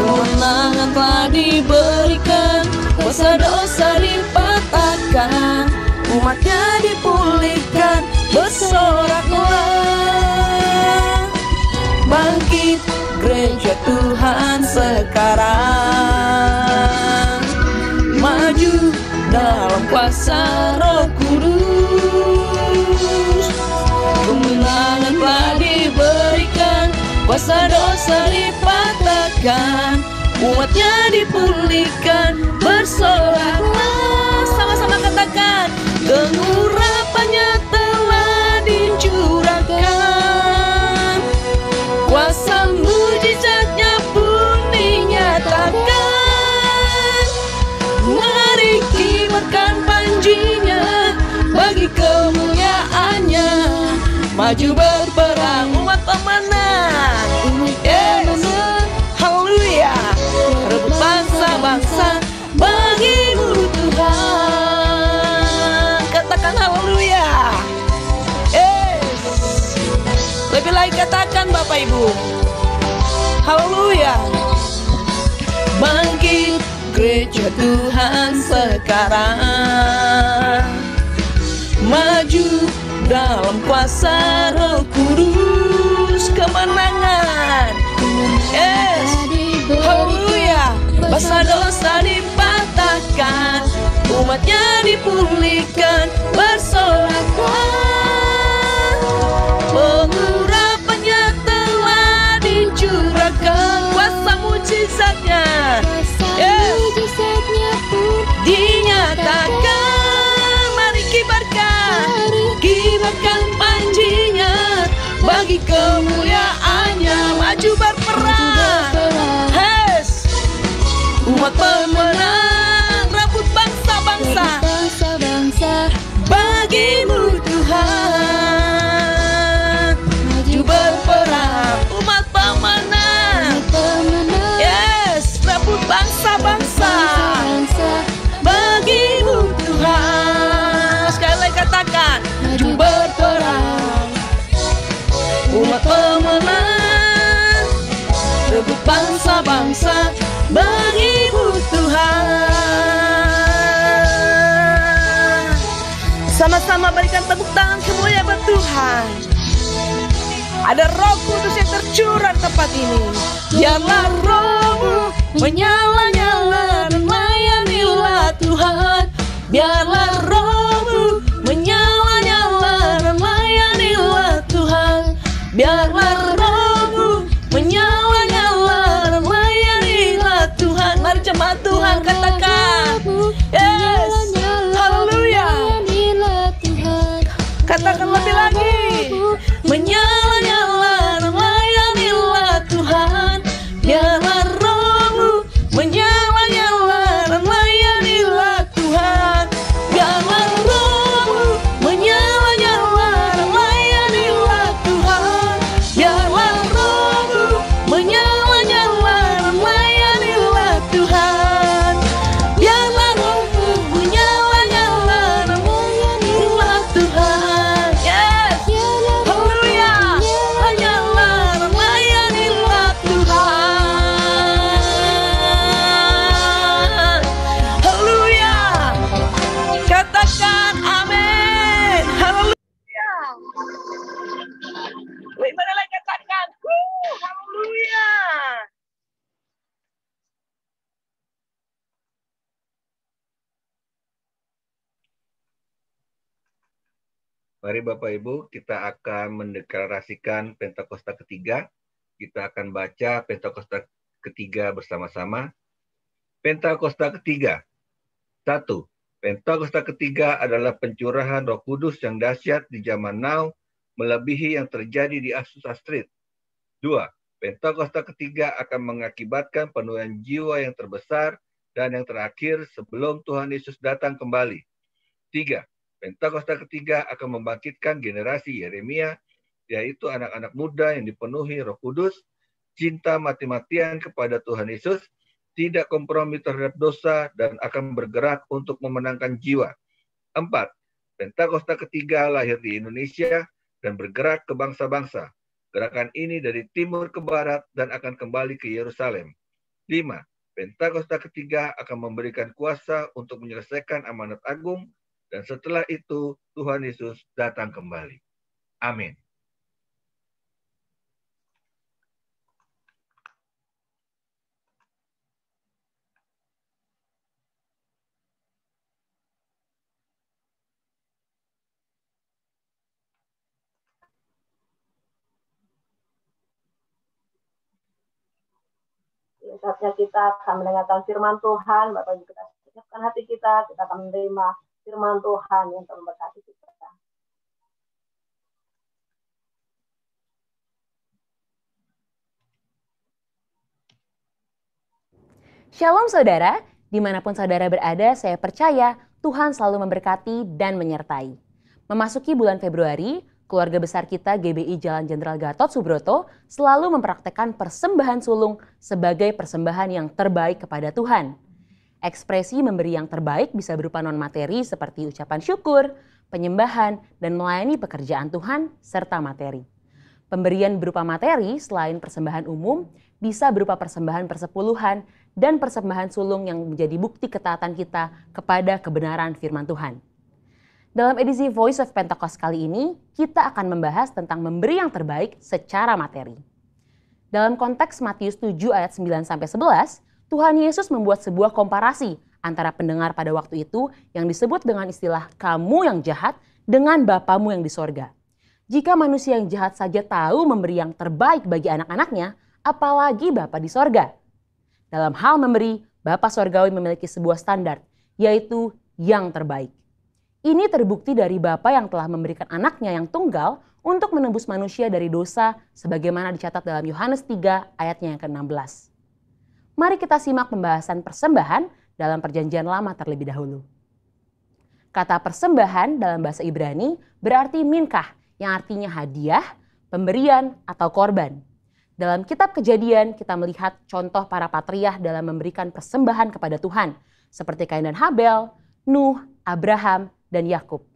Kemenangan telah diberikan, kuasa dosa dipatahkan, umatnya dipulihkan, bersoraklah. Bangkit gereja Tuhan sekarang. Maju dalam kuasa Roh Kudus, kemenangan telah diberikan, kuasa dosa dipatahkan, umatnya dipulihkan, bersoraklah. Sama-sama katakan, pengurapannya telah dicurahkan, kuasa mujizatnya pun dinyatakan. Mari kibarkan panjinya bagi kemuliaannya, maju berperang umat pemenang. Yes, haleluya. Rebut bangsa-bangsa bagimu Tuhan. Katakan haleluya. Yes, lebih lagi katakan Bapak Ibu, haleluya. Bangkit gereja Tuhan sekarang, maju dalam kuasa Roh Kudus, kemenangan. Yes, haleluya. Dosa-dosa dipatahkan, umatnya dipulihkan, bersoraklah. Pengurapannya telah dicurahkan, kuasa mujizatnya, yes, dinyatakan. Mari kibarkan panjinya bagi kemuliaannya, maju berperang. Yes, umat pemenang, rebut bangsa-bangsa bagimu Tuhan. Maju berperang, umat pemenang. Yes, rebut bangsa-bangsa bagimu Tuhan. Sekali lagi katakan, maju berperang, umat pemenang, rebut bangsa-bangsa bagimu Tuhan. Sama-sama berikan tepuk tangan kemuliaan buat Tuhan. Ada Roh Kudus yang tercurah di tempat ini. Biarlah Roh-Mu menyala-nyala dan layanilah Tuhan. Biarlah Roh-Mu menyala-nyala dan layanilah Tuhan. Biarlah Roh-Mu menyala-nyala dan layanilah Tuhan. Mari jemaat Tuhan katakan, yes, haleluya. Katakan lebih lagi, menyala-nyala dan layanilah Tuhan. Biarlah Roh-Mu menyala-nyala dan layanilah Tuhan. Biarlah Roh-Mu menyala-nyala dan layanilah Tuhan. Biarlah Roh-Mu menyala-nyala dan layanilah Tuhan. Biarlah Roh-Mu menyala-nyala dan layanilah Tuhan. Yes, haleluya. Menyala dan layanilah Tuhan. Haleluya. Katakan amin. Haleluya. Bagaimana lagi katakan? Haleluya. Mari Bapak Ibu, kita akan mendeklarasikan Pentakosta ketiga. Kita akan baca Pentakosta ketiga bersama-sama. Pentakosta ketiga. 1. Pentakosta ketiga adalah pencurahan Roh Kudus yang dahsyat di zaman now, melebihi yang terjadi di Azusa Street. 2. Pentakosta ketiga akan mengakibatkan penuaian jiwa yang terbesar dan yang terakhir sebelum Tuhan Yesus datang kembali. 3. Pentakosta ketiga akan membangkitkan generasi Yeremia, yaitu anak-anak muda yang dipenuhi Roh Kudus, cinta mati-matian kepada Tuhan Yesus, tidak kompromi terhadap dosa, dan akan bergerak untuk memenangkan jiwa. 4. Pentakosta ketiga lahir di Indonesia dan bergerak ke bangsa-bangsa. Gerakan ini dari timur ke barat dan akan kembali ke Yerusalem. 5. Pentakosta ketiga akan memberikan kuasa untuk menyelesaikan amanat agung, dan setelah itu Tuhan Yesus datang kembali. Amin. saatnya kita akan mendengarkan firman Tuhan. Bapak Ibu, kita siapkan hati kita akan menerima firman Tuhan yang telah memberkati kita. Shalom saudara, dimanapun saudara berada, saya percaya Tuhan selalu memberkati dan menyertai. Memasuki bulan Februari, keluarga besar kita GBI Jalan Jenderal Gatot Subroto selalu mempraktekkan persembahan sulung sebagai persembahan yang terbaik kepada Tuhan. Ekspresi memberi yang terbaik bisa berupa non-materi seperti ucapan syukur, penyembahan, dan melayani pekerjaan Tuhan, serta materi. Pemberian berupa materi selain persembahan umum bisa berupa persembahan persepuluhan dan persembahan sulung yang menjadi bukti ketaatan kita kepada kebenaran firman Tuhan. Dalam edisi Voice of Pentecost kali ini, kita akan membahas tentang memberi yang terbaik secara materi. Dalam konteks Matius 7 ayat 9-11, Tuhan Yesus membuat sebuah komparasi antara pendengar pada waktu itu yang disebut dengan istilah kamu yang jahat dengan Bapamu yang di sorga. Jika manusia yang jahat saja tahu memberi yang terbaik bagi anak-anaknya, apalagi Bapa di sorga. Dalam hal memberi, Bapa Sorgawi memiliki sebuah standar, yaitu yang terbaik. Ini terbukti dari Bapa yang telah memberikan anaknya yang tunggal untuk menebus manusia dari dosa sebagaimana dicatat dalam Yohanes 3 ayatnya yang ke-16. Mari kita simak pembahasan persembahan dalam Perjanjian Lama terlebih dahulu. Kata persembahan dalam bahasa Ibrani berarti minkah, yang artinya hadiah, pemberian, atau korban. Dalam kitab Kejadian, kita melihat contoh para patriarh dalam memberikan persembahan kepada Tuhan, seperti Kain dan Habel, Nuh, Abraham, dan Yakub.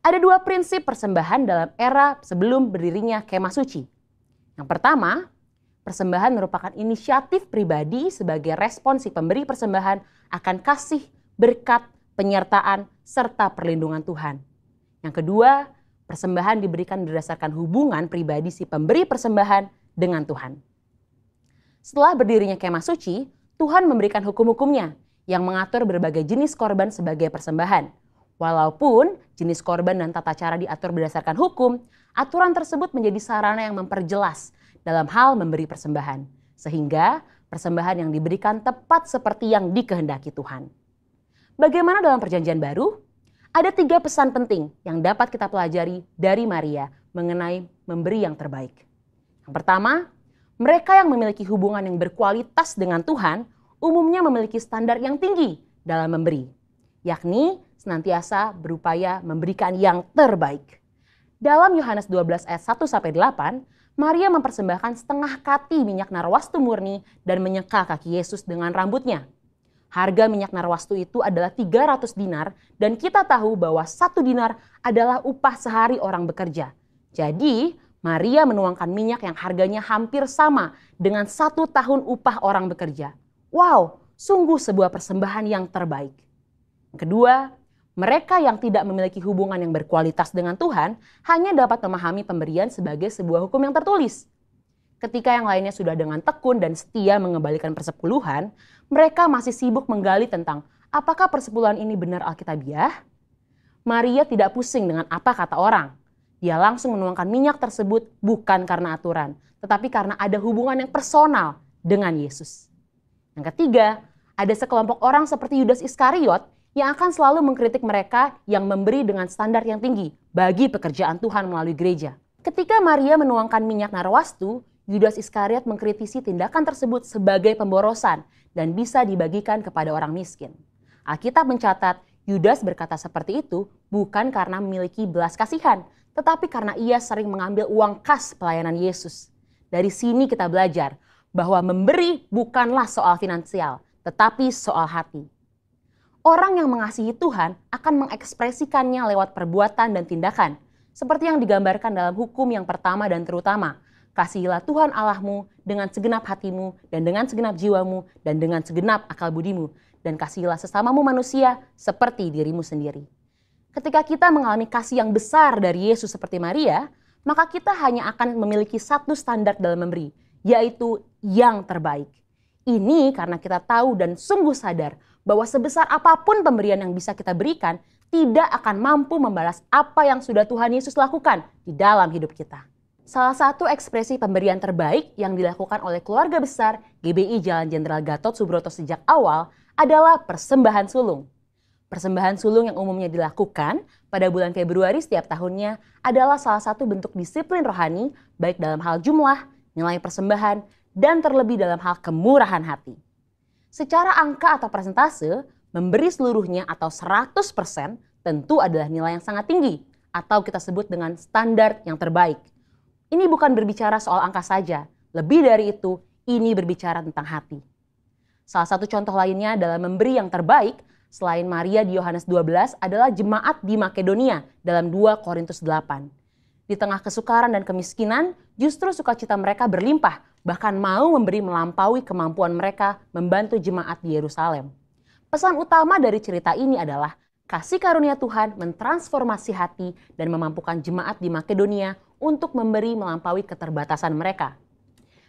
Ada dua prinsip persembahan dalam era sebelum berdirinya kemah suci. Yang pertama, persembahan merupakan inisiatif pribadi sebagai respon si pemberi persembahan akan kasih, berkat, penyertaan, serta perlindungan Tuhan. Yang kedua, persembahan diberikan berdasarkan hubungan pribadi si pemberi persembahan dengan Tuhan. Setelah berdirinya kemah suci, Tuhan memberikan hukum-hukumnya yang mengatur berbagai jenis korban sebagai persembahan. Walaupun jenis korban dan tata cara diatur berdasarkan hukum, aturan tersebut menjadi sarana yang memperjelas dalam hal memberi persembahan. Sehingga persembahan yang diberikan tepat seperti yang dikehendaki Tuhan. Bagaimana dalam Perjanjian Baru? Ada 3 pesan penting yang dapat kita pelajari dari Maria mengenai memberi yang terbaik. Yang pertama, mereka yang memiliki hubungan yang berkualitas dengan Tuhan umumnya memiliki standar yang tinggi dalam memberi, yakni senantiasa berupaya memberikan yang terbaik. Dalam Yohanes 12 ayat 1-8, Maria mempersembahkan setengah kati minyak narwastu murni dan menyeka kaki Yesus dengan rambutnya. Harga minyak narwastu itu adalah 300 dinar dan kita tahu bahwa 1 dinar adalah upah sehari orang bekerja. Jadi Maria menuangkan minyak yang harganya hampir sama dengan 1 tahun upah orang bekerja. Wow, sungguh sebuah persembahan yang terbaik. Yang kedua, mereka yang tidak memiliki hubungan yang berkualitas dengan Tuhan hanya dapat memahami pemberian sebagai sebuah hukum yang tertulis. Ketika yang lainnya sudah dengan tekun dan setia mengembalikan persepuluhan, mereka masih sibuk menggali tentang apakah persepuluhan ini benar alkitabiah. Maria tidak pusing dengan apa kata orang. Dia langsung menuangkan minyak tersebut bukan karena aturan, tetapi karena ada hubungan yang personal dengan Yesus. Yang ketiga, ada sekelompok orang seperti Yudas Iskariot yang akan selalu mengkritik mereka yang memberi dengan standar yang tinggi bagi pekerjaan Tuhan melalui gereja. Ketika Maria menuangkan minyak narwastu, Yudas Iskariot mengkritisi tindakan tersebut sebagai pemborosan dan bisa dibagikan kepada orang miskin. Alkitab mencatat Yudas berkata seperti itu bukan karena memiliki belas kasihan, tetapi karena ia sering mengambil uang kas pelayanan Yesus. Dari sini kita belajar bahwa memberi bukanlah soal finansial, tetapi soal hati. Orang yang mengasihi Tuhan akan mengekspresikannya lewat perbuatan dan tindakan, seperti yang digambarkan dalam hukum yang pertama dan terutama. Kasihilah Tuhan Allahmu dengan segenap hatimu dan dengan segenap jiwamu dan dengan segenap akal budimu. Dan kasihilah sesamamu manusia seperti dirimu sendiri. Ketika kita mengalami kasih yang besar dari Yesus seperti Maria, maka kita hanya akan memiliki satu standar dalam memberi, yaitu yang terbaik. Ini karena kita tahu dan sungguh sadar bahwa sebesar apapun pemberian yang bisa kita berikan, tidak akan mampu membalas apa yang sudah Tuhan Yesus lakukan di dalam hidup kita. Salah satu ekspresi pemberian terbaik yang dilakukan oleh keluarga besar GBI Jalan Jenderal Gatot Subroto sejak awal adalah persembahan sulung. Persembahan sulung yang umumnya dilakukan pada bulan Februari setiap tahunnya adalah salah satu bentuk disiplin rohani baik dalam hal jumlah, nilai persembahan, dan terlebih dalam hal kemurahan hati. Secara angka atau persentase, memberi seluruhnya atau 100% tentu adalah nilai yang sangat tinggi atau kita sebut dengan standar yang terbaik. Ini bukan berbicara soal angka saja, lebih dari itu, ini berbicara tentang hati. Salah satu contoh lainnya dalam memberi yang terbaik, selain Maria di Yohanes 12 adalah jemaat di Makedonia dalam 2 Korintus 8. Di tengah kesukaran dan kemiskinan, justru sukacita mereka berlimpah, bahkan mau memberi melampaui kemampuan mereka membantu jemaat di Yerusalem. Pesan utama dari cerita ini adalah kasih karunia Tuhan mentransformasi hati dan memampukan jemaat di Makedonia untuk memberi melampaui keterbatasan mereka.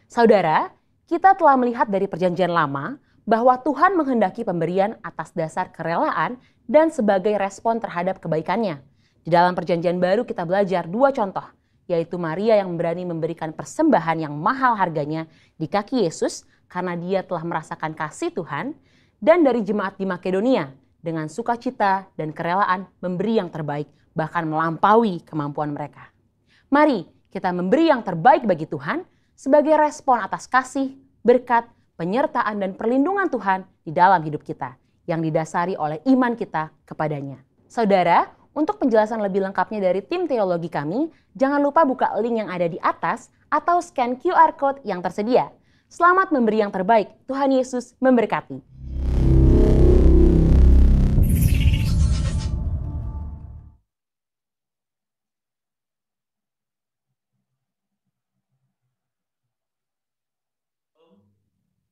Saudara, kita telah melihat dari Perjanjian Lama bahwa Tuhan menghendaki pemberian atas dasar kerelaan dan sebagai respon terhadap kebaikannya. Di dalam Perjanjian Baru kita belajar 2 contoh, yaitu Maria yang berani memberikan persembahan yang mahal harganya di kaki Yesus karena dia telah merasakan kasih Tuhan, dan dari jemaat di Makedonia dengan sukacita dan kerelaan memberi yang terbaik, bahkan melampaui kemampuan mereka. Mari kita memberi yang terbaik bagi Tuhan sebagai respon atas kasih, berkat, penyertaan dan perlindungan Tuhan di dalam hidup kita yang didasari oleh iman kita kepadanya. Saudara, untuk penjelasan lebih lengkapnya dari tim teologi kami, jangan lupa buka link yang ada di atas atau scan QR Code yang tersedia. Selamat memberi yang terbaik, Tuhan Yesus memberkati.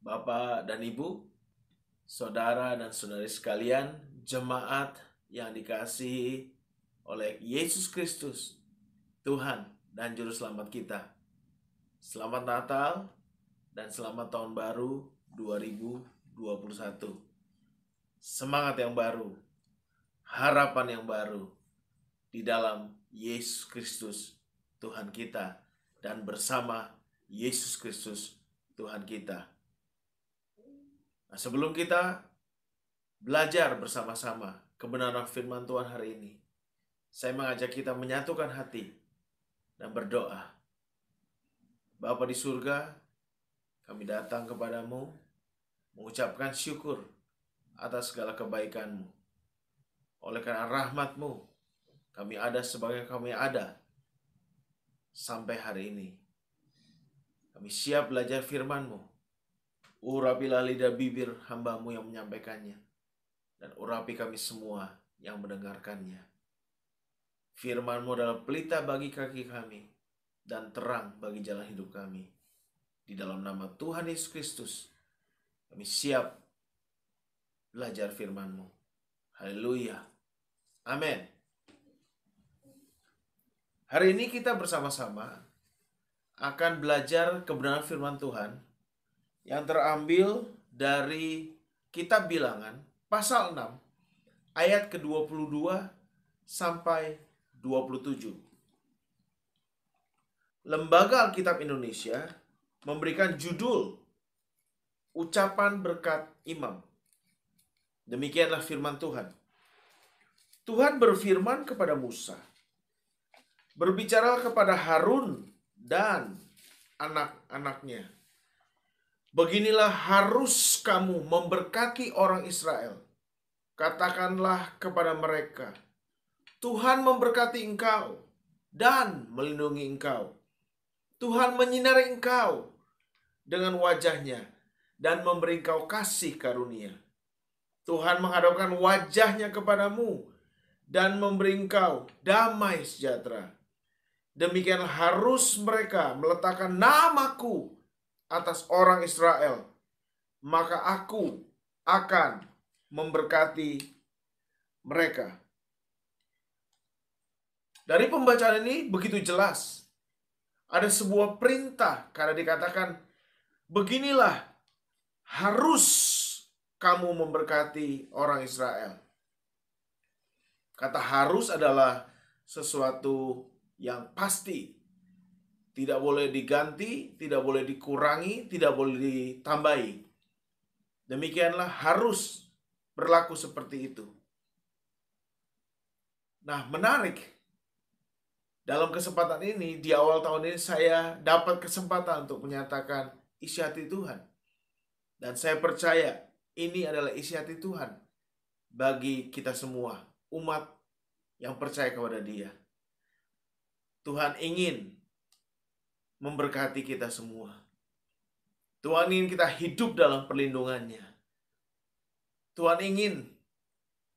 Bapak dan Ibu, saudara dan saudari sekalian, jemaat yang dikasihi oleh Yesus Kristus, Tuhan dan Juru Selamat kita. Selamat Natal dan selamat Tahun Baru 2021. Semangat yang baru, harapan yang baru di dalam Yesus Kristus, Tuhan kita, dan bersama Yesus Kristus, Tuhan kita. Nah, sebelum kita belajar bersama-sama kebenaran firman Tuhan hari ini, saya mengajak kita menyatukan hati dan berdoa. Bapa di surga, kami datang kepadamu mengucapkan syukur atas segala kebaikan-Mu. Oleh karena rahmat-Mu, kami ada sebagai kami ada sampai hari ini. Kami siap belajar firman-Mu. Urapilah lidah bibir hamba-Mu yang menyampaikannya, dan urapi kami semua yang mendengarkannya. Firman-Mu adalah pelita bagi kaki kami, dan terang bagi jalan hidup kami. Di dalam nama Tuhan Yesus Kristus, kami siap belajar firman-Mu. Haleluya. Amin. Hari ini kita bersama-sama akan belajar kebenaran firman Tuhan yang terambil dari Kitab Bilangan pasal 6 ayat ke-22 sampai 27. Lembaga Alkitab Indonesia memberikan judul Ucapan Berkat Imam. Demikianlah firman Tuhan. Tuhan berfirman kepada Musa, berbicara kepada Harun dan anak-anaknya. Beginilah harus kamu memberkati orang Israel. Katakanlah kepada mereka, Tuhan memberkati engkau dan melindungi engkau. Tuhan menyinari engkau dengan wajahnya dan memberi engkau kasih karunia. Tuhan menghadapkan wajahnya kepadamu dan memberi engkau damai sejahtera. Demikianlah harus mereka meletakkan namaku atas orang Israel, maka aku akan memberkati mereka. Dari pembacaan ini begitu jelas. Ada sebuah perintah karena dikatakan, beginilah harus kamu memberkati orang Israel. Kata harus adalah sesuatu yang pasti. Tidak boleh diganti, tidak boleh dikurangi, tidak boleh ditambahi. Demikianlah harus berlaku seperti itu. Nah, menarik. Dalam kesempatan ini, di awal tahun ini saya dapat kesempatan untuk menyatakan isi hati Tuhan. Dan saya percaya ini adalah isi hati Tuhan bagi kita semua, umat yang percaya kepada Dia. Tuhan ingin memberkati kita semua. Tuhan ingin kita hidup dalam perlindungannya. Tuhan ingin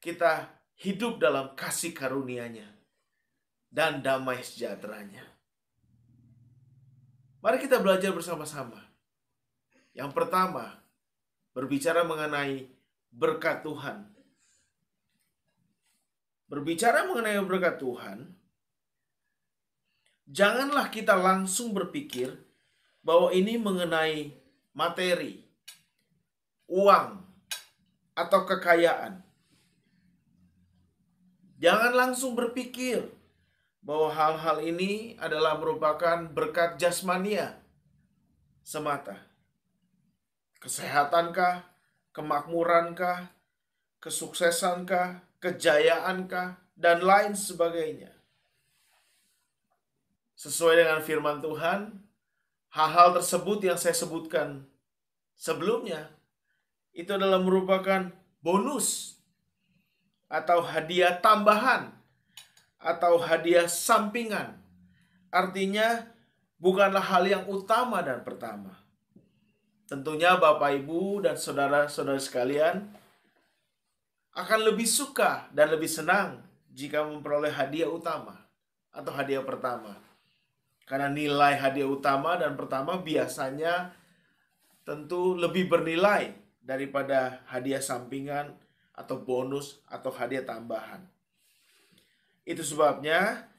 kita hidup dalam kasih karunia-Nya dan damai sejahtera-Nya. Mari kita belajar bersama-sama. Yang pertama, berbicara mengenai berkat Tuhan. Berbicara mengenai berkat Tuhan, janganlah kita langsung berpikir bahwa ini mengenai materi, uang, atau kekayaan. Jangan langsung berpikir bahwa hal-hal ini adalah merupakan berkat jasmania semata. Kesehatankah, kemakmurankah, kesuksesankah, kejayaankah, dan lain sebagainya. Sesuai dengan firman Tuhan, hal-hal tersebut yang saya sebutkan sebelumnya, itu adalah merupakan bonus atau hadiah tambahan atau hadiah sampingan. Artinya bukanlah hal yang utama dan pertama. Tentunya Bapak, Ibu, dan saudara-saudara sekalian akan lebih suka dan lebih senang jika memperoleh hadiah utama atau hadiah pertama. Karena nilai hadiah utama dan pertama biasanya tentu lebih bernilai daripada hadiah sampingan atau bonus atau hadiah tambahan. Itu sebabnya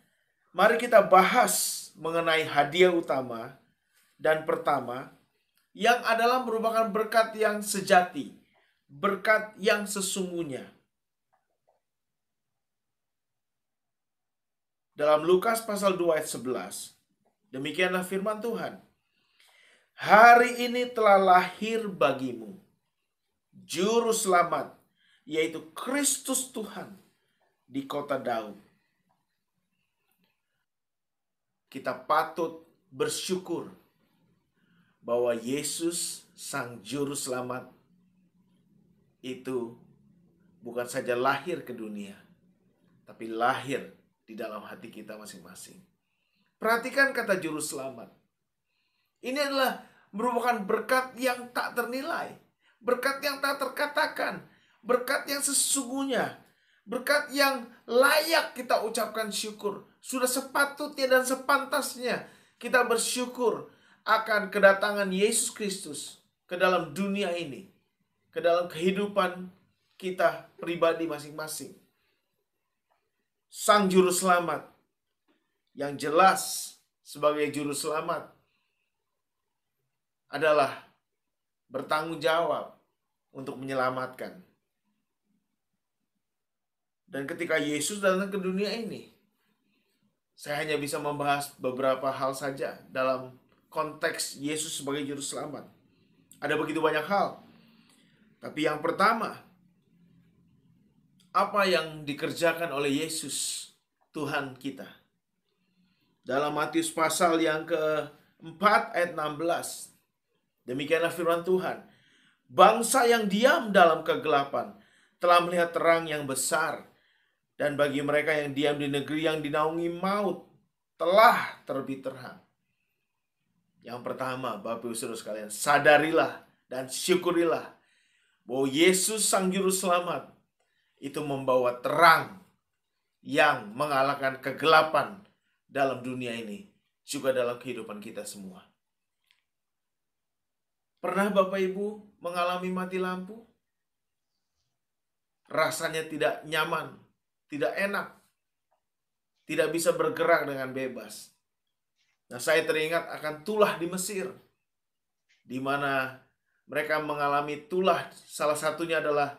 mari kita bahas mengenai hadiah utama dan pertama yang adalah merupakan berkat yang sejati, berkat yang sesungguhnya. Dalam Lukas pasal 2 ayat 11, demikianlah firman Tuhan. Hari ini telah lahir bagimu Juru Selamat, yaitu Kristus Tuhan di kota Daud. Kita patut bersyukur bahwa Yesus, Sang Juru Selamat, itu bukan saja lahir ke dunia, tapi lahir di dalam hati kita masing-masing. Perhatikan kata Juru Selamat. Ini adalah merupakan berkat yang tak ternilai, berkat yang tak terkatakan, berkat yang sesungguhnya, berkat yang layak kita ucapkan syukur. Sudah sepatutnya dan sepantasnya kita bersyukur akan kedatangan Yesus Kristus ke dalam dunia ini, ke dalam kehidupan kita pribadi masing-masing. Sang Juru Selamat yang jelas sebagai Juru Selamat adalah bertanggung jawab untuk menyelamatkan. Dan ketika Yesus datang ke dunia ini, saya hanya bisa membahas beberapa hal saja dalam konteks Yesus sebagai Juru Selamat. Ada begitu banyak hal. Tapi yang pertama, apa yang dikerjakan oleh Yesus, Tuhan kita. Dalam Matius pasal yang ke-4 ayat 16. Demikianlah firman Tuhan. Bangsa yang diam dalam kegelapan telah melihat terang yang besar. Dan bagi mereka yang diam di negeri yang dinaungi maut telah terbit terang. Yang pertama, Bapak Ibu Saudara sekalian, sadarilah dan syukurilah bahwa Yesus Sang Juru Selamat itu membawa terang yang mengalahkan kegelapan dalam dunia ini, juga dalam kehidupan kita semua. Pernah Bapak Ibu mengalami mati lampu? Rasanya tidak nyaman, tidak enak, tidak bisa bergerak dengan bebas. Nah, saya teringat akan tulah di Mesir, di mana mereka mengalami tulah, salah satunya adalah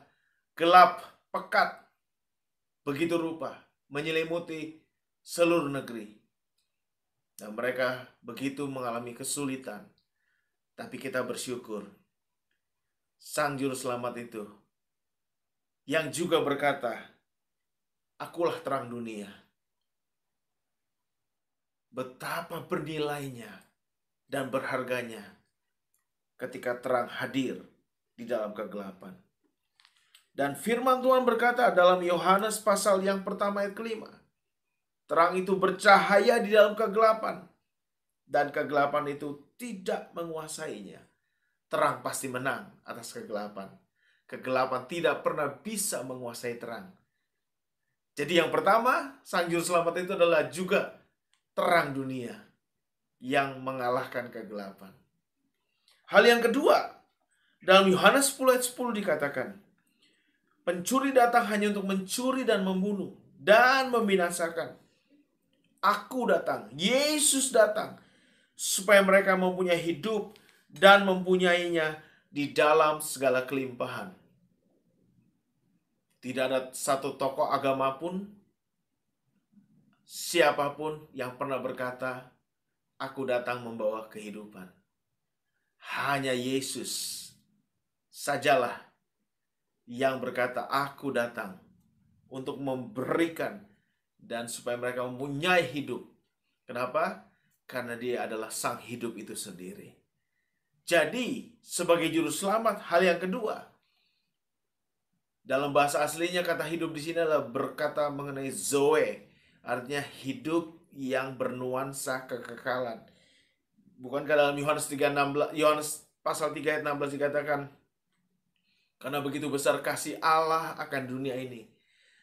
gelap pekat, begitu rupa, menyelimuti seluruh negeri. Dan mereka begitu mengalami kesulitan. Tapi kita bersyukur, Sang Juru Selamat itu, yang juga berkata, "Akulah terang dunia." Betapa bernilainya dan berharganya ketika terang hadir di dalam kegelapan. Dan firman Tuhan berkata dalam Yohanes pasal yang pertama ayat 5, terang itu bercahaya di dalam kegelapan, dan kegelapan itu tidak menguasainya. Terang pasti menang atas kegelapan. Kegelapan tidak pernah bisa menguasai terang. Jadi yang pertama, Sang Juru Selamat itu adalah juga terang dunia yang mengalahkan kegelapan. Hal yang kedua, dalam Yohanes 10 ayat 10 dikatakan, pencuri datang hanya untuk mencuri dan membunuh dan membinasakan. Aku datang, Yesus datang, supaya mereka mempunyai hidup dan mempunyainya di dalam segala kelimpahan. Tidak ada satu tokoh agama pun, siapapun yang pernah berkata, aku datang membawa kehidupan. Hanya Yesus sajalah yang berkata, aku datang untuk memberikan dan supaya mereka mempunyai hidup. Kenapa? Karena dia adalah sang hidup itu sendiri. Jadi, sebagai juru selamat, hal yang kedua, dalam bahasa aslinya kata hidup di sini adalah berkata mengenai Zoe, artinya hidup yang bernuansa kekekalan. Bukankah dalam Yohanes pasal 3 ayat 16 dikatakan, karena begitu besar kasih Allah akan dunia ini,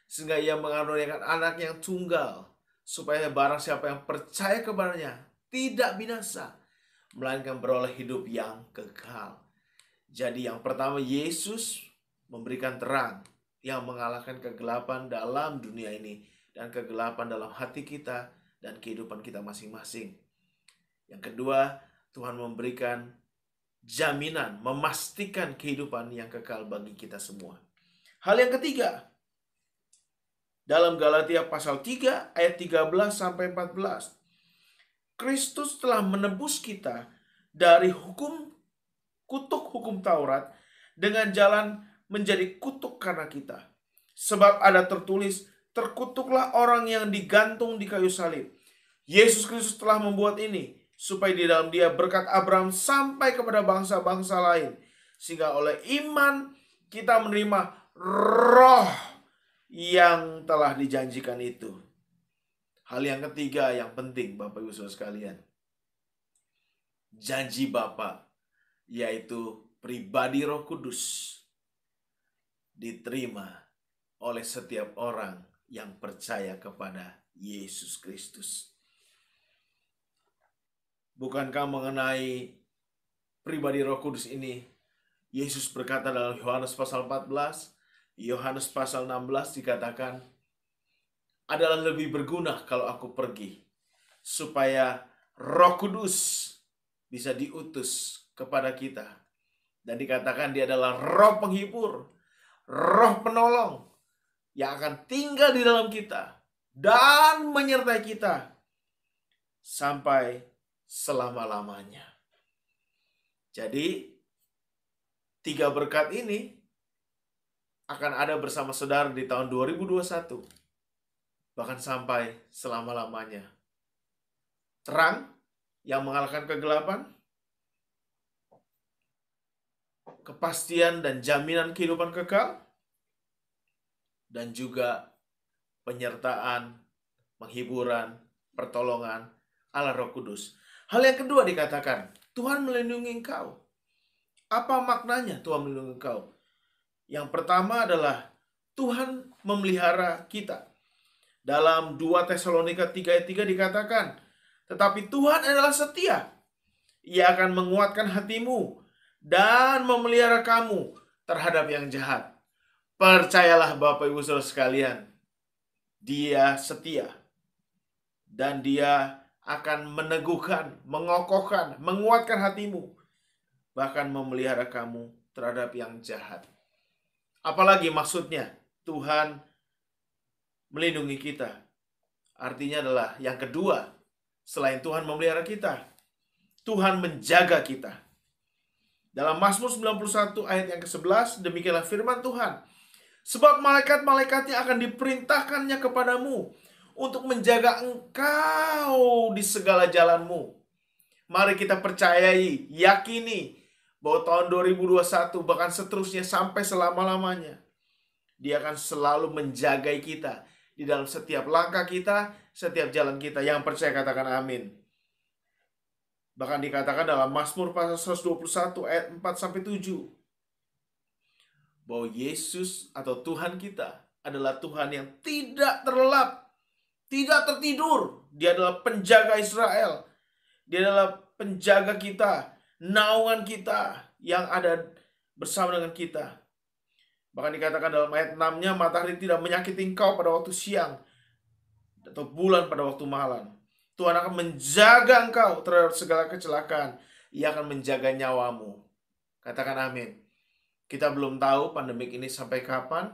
sehingga ia mengaruniakan anak yang tunggal, supaya barang siapa yang percaya kepadanya tidak binasa, melainkan beroleh hidup yang kekal. Jadi yang pertama, Yesus memberikan terang yang mengalahkan kegelapan dalam dunia ini dan kegelapan dalam hati kita dan kehidupan kita masing-masing. Yang kedua, Tuhan memberikan jaminan, memastikan kehidupan yang kekal bagi kita semua. Hal yang ketiga, dalam Galatia pasal 3 ayat 13 sampai 14, Kristus telah menebus kita dari kutuk hukum Taurat dengan jalan menjadi kutuk karena kita. Sebab ada tertulis, terkutuklah orang yang digantung di kayu salib. Yesus Kristus telah membuat ini, supaya di dalam dia berkat Abraham sampai kepada bangsa-bangsa lain. Sehingga oleh iman kita menerima roh yang telah dijanjikan itu. Hal yang ketiga yang penting Bapak Ibu Saudara sekalian. Janji Bapa, yaitu pribadi Roh Kudus, diterima oleh setiap orang yang percaya kepada Yesus Kristus. Bukankah mengenai pribadi Roh Kudus ini, Yesus berkata dalam Yohanes pasal 14, Yohanes pasal 16 dikatakan, adalah lebih berguna kalau aku pergi, supaya Roh Kudus bisa diutus kepada kita. Dan dikatakan dia adalah roh penghibur, roh penolong yang akan tinggal di dalam kita dan menyertai kita sampai selama-lamanya. Jadi, 3 berkat ini akan ada bersama saudara di tahun 2021, bahkan sampai selama-lamanya. Terang yang mengalahkan kegelapan, kepastian dan jaminan kehidupan kekal, dan juga penyertaan, penghiburan, pertolongan Allah Roh Kudus. Hal yang kedua dikatakan, Tuhan melindungi engkau. Apa maknanya Tuhan melindungi engkau? Yang pertama adalah Tuhan memelihara kita. Dalam 2 Tesalonika 3 ayat 3 dikatakan, tetapi Tuhan adalah setia. Ia akan menguatkan hatimu dan memelihara kamu terhadap yang jahat. Percayalah Bapak Ibu Saudara sekalian, Dia setia. Dan Dia akan meneguhkan, mengokohkan, menguatkan hatimu. Bahkan memelihara kamu terhadap yang jahat. Apalagi maksudnya Tuhan melindungi kita. Artinya adalah yang kedua, selain Tuhan memelihara kita. Tuhan menjaga kita. Dalam Mazmur 91 ayat yang ke-11, demikianlah firman Tuhan. Sebab malaikat-malaikatnya akan diperintahkannya kepadamu untuk menjaga engkau di segala jalanmu. Mari kita percayai, yakini bahwa tahun 2021 bahkan seterusnya sampai selama-lamanya, Dia akan selalu menjaga kita di dalam setiap langkah kita, setiap jalan kita. Yang percaya katakan amin. Bahkan dikatakan dalam Mazmur pasal 121 ayat 4-7 bahwa Yesus atau Tuhan kita adalah Tuhan yang tidak terlelap, tidak tertidur. Dia adalah penjaga Israel. Dia adalah penjaga kita, naungan kita yang ada bersama dengan kita. Bahkan dikatakan dalam ayat 6-nya, matahari tidak menyakiti engkau pada waktu siang atau bulan pada waktu malam. Tuhan akan menjaga engkau terhadap segala kecelakaan. Ia akan menjaga nyawamu. Katakan amin. Kita belum tahu pandemik ini sampai kapan.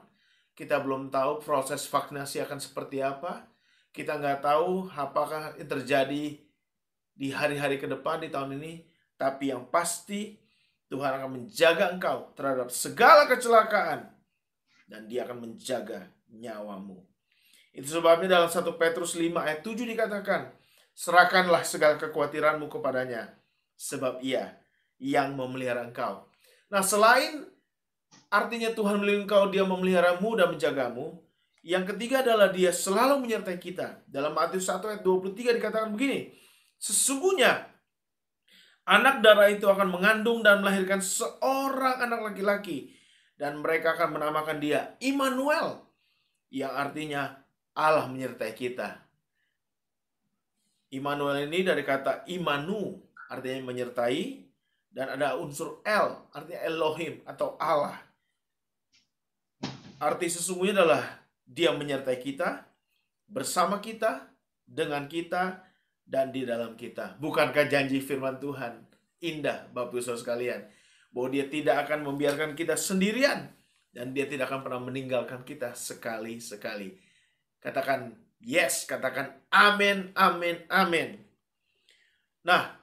Kita belum tahu proses vaksinasi akan seperti apa. Kita nggak tahu apakah yang terjadi di hari-hari ke depan di tahun ini. Tapi yang pasti Tuhan akan menjaga engkau terhadap segala kecelakaan. Dan Dia akan menjaga nyawamu. Itu sebabnya dalam 1 Petrus 5 ayat 7 dikatakan, serahkanlah segala kekhawatiranmu kepadanya, sebab Ia yang memelihara engkau. Nah, selain artinya Tuhan melindungi engkau, Dia memeliharamu dan menjagamu, yang ketiga adalah Dia selalu menyertai kita. Dalam Matius 1 ayat 23 dikatakan begini, sesungguhnya anak darah itu akan mengandung dan melahirkan seorang anak laki-laki, dan mereka akan menamakan Dia Immanuel, yang artinya Allah menyertai kita. Immanuel ini dari kata Imanu, artinya menyertai, dan ada unsur El, artinya Elohim atau Allah. Arti sesungguhnya adalah Dia menyertai kita, bersama kita, dengan kita, dan di dalam kita. Bukankah janji firman Tuhan indah, Bapak Ibu Saudara sekalian, bahwa Dia tidak akan membiarkan kita sendirian, dan Dia tidak akan pernah meninggalkan kita sekali-sekali. Katakan yes, katakan amin, amin, amin. Nah,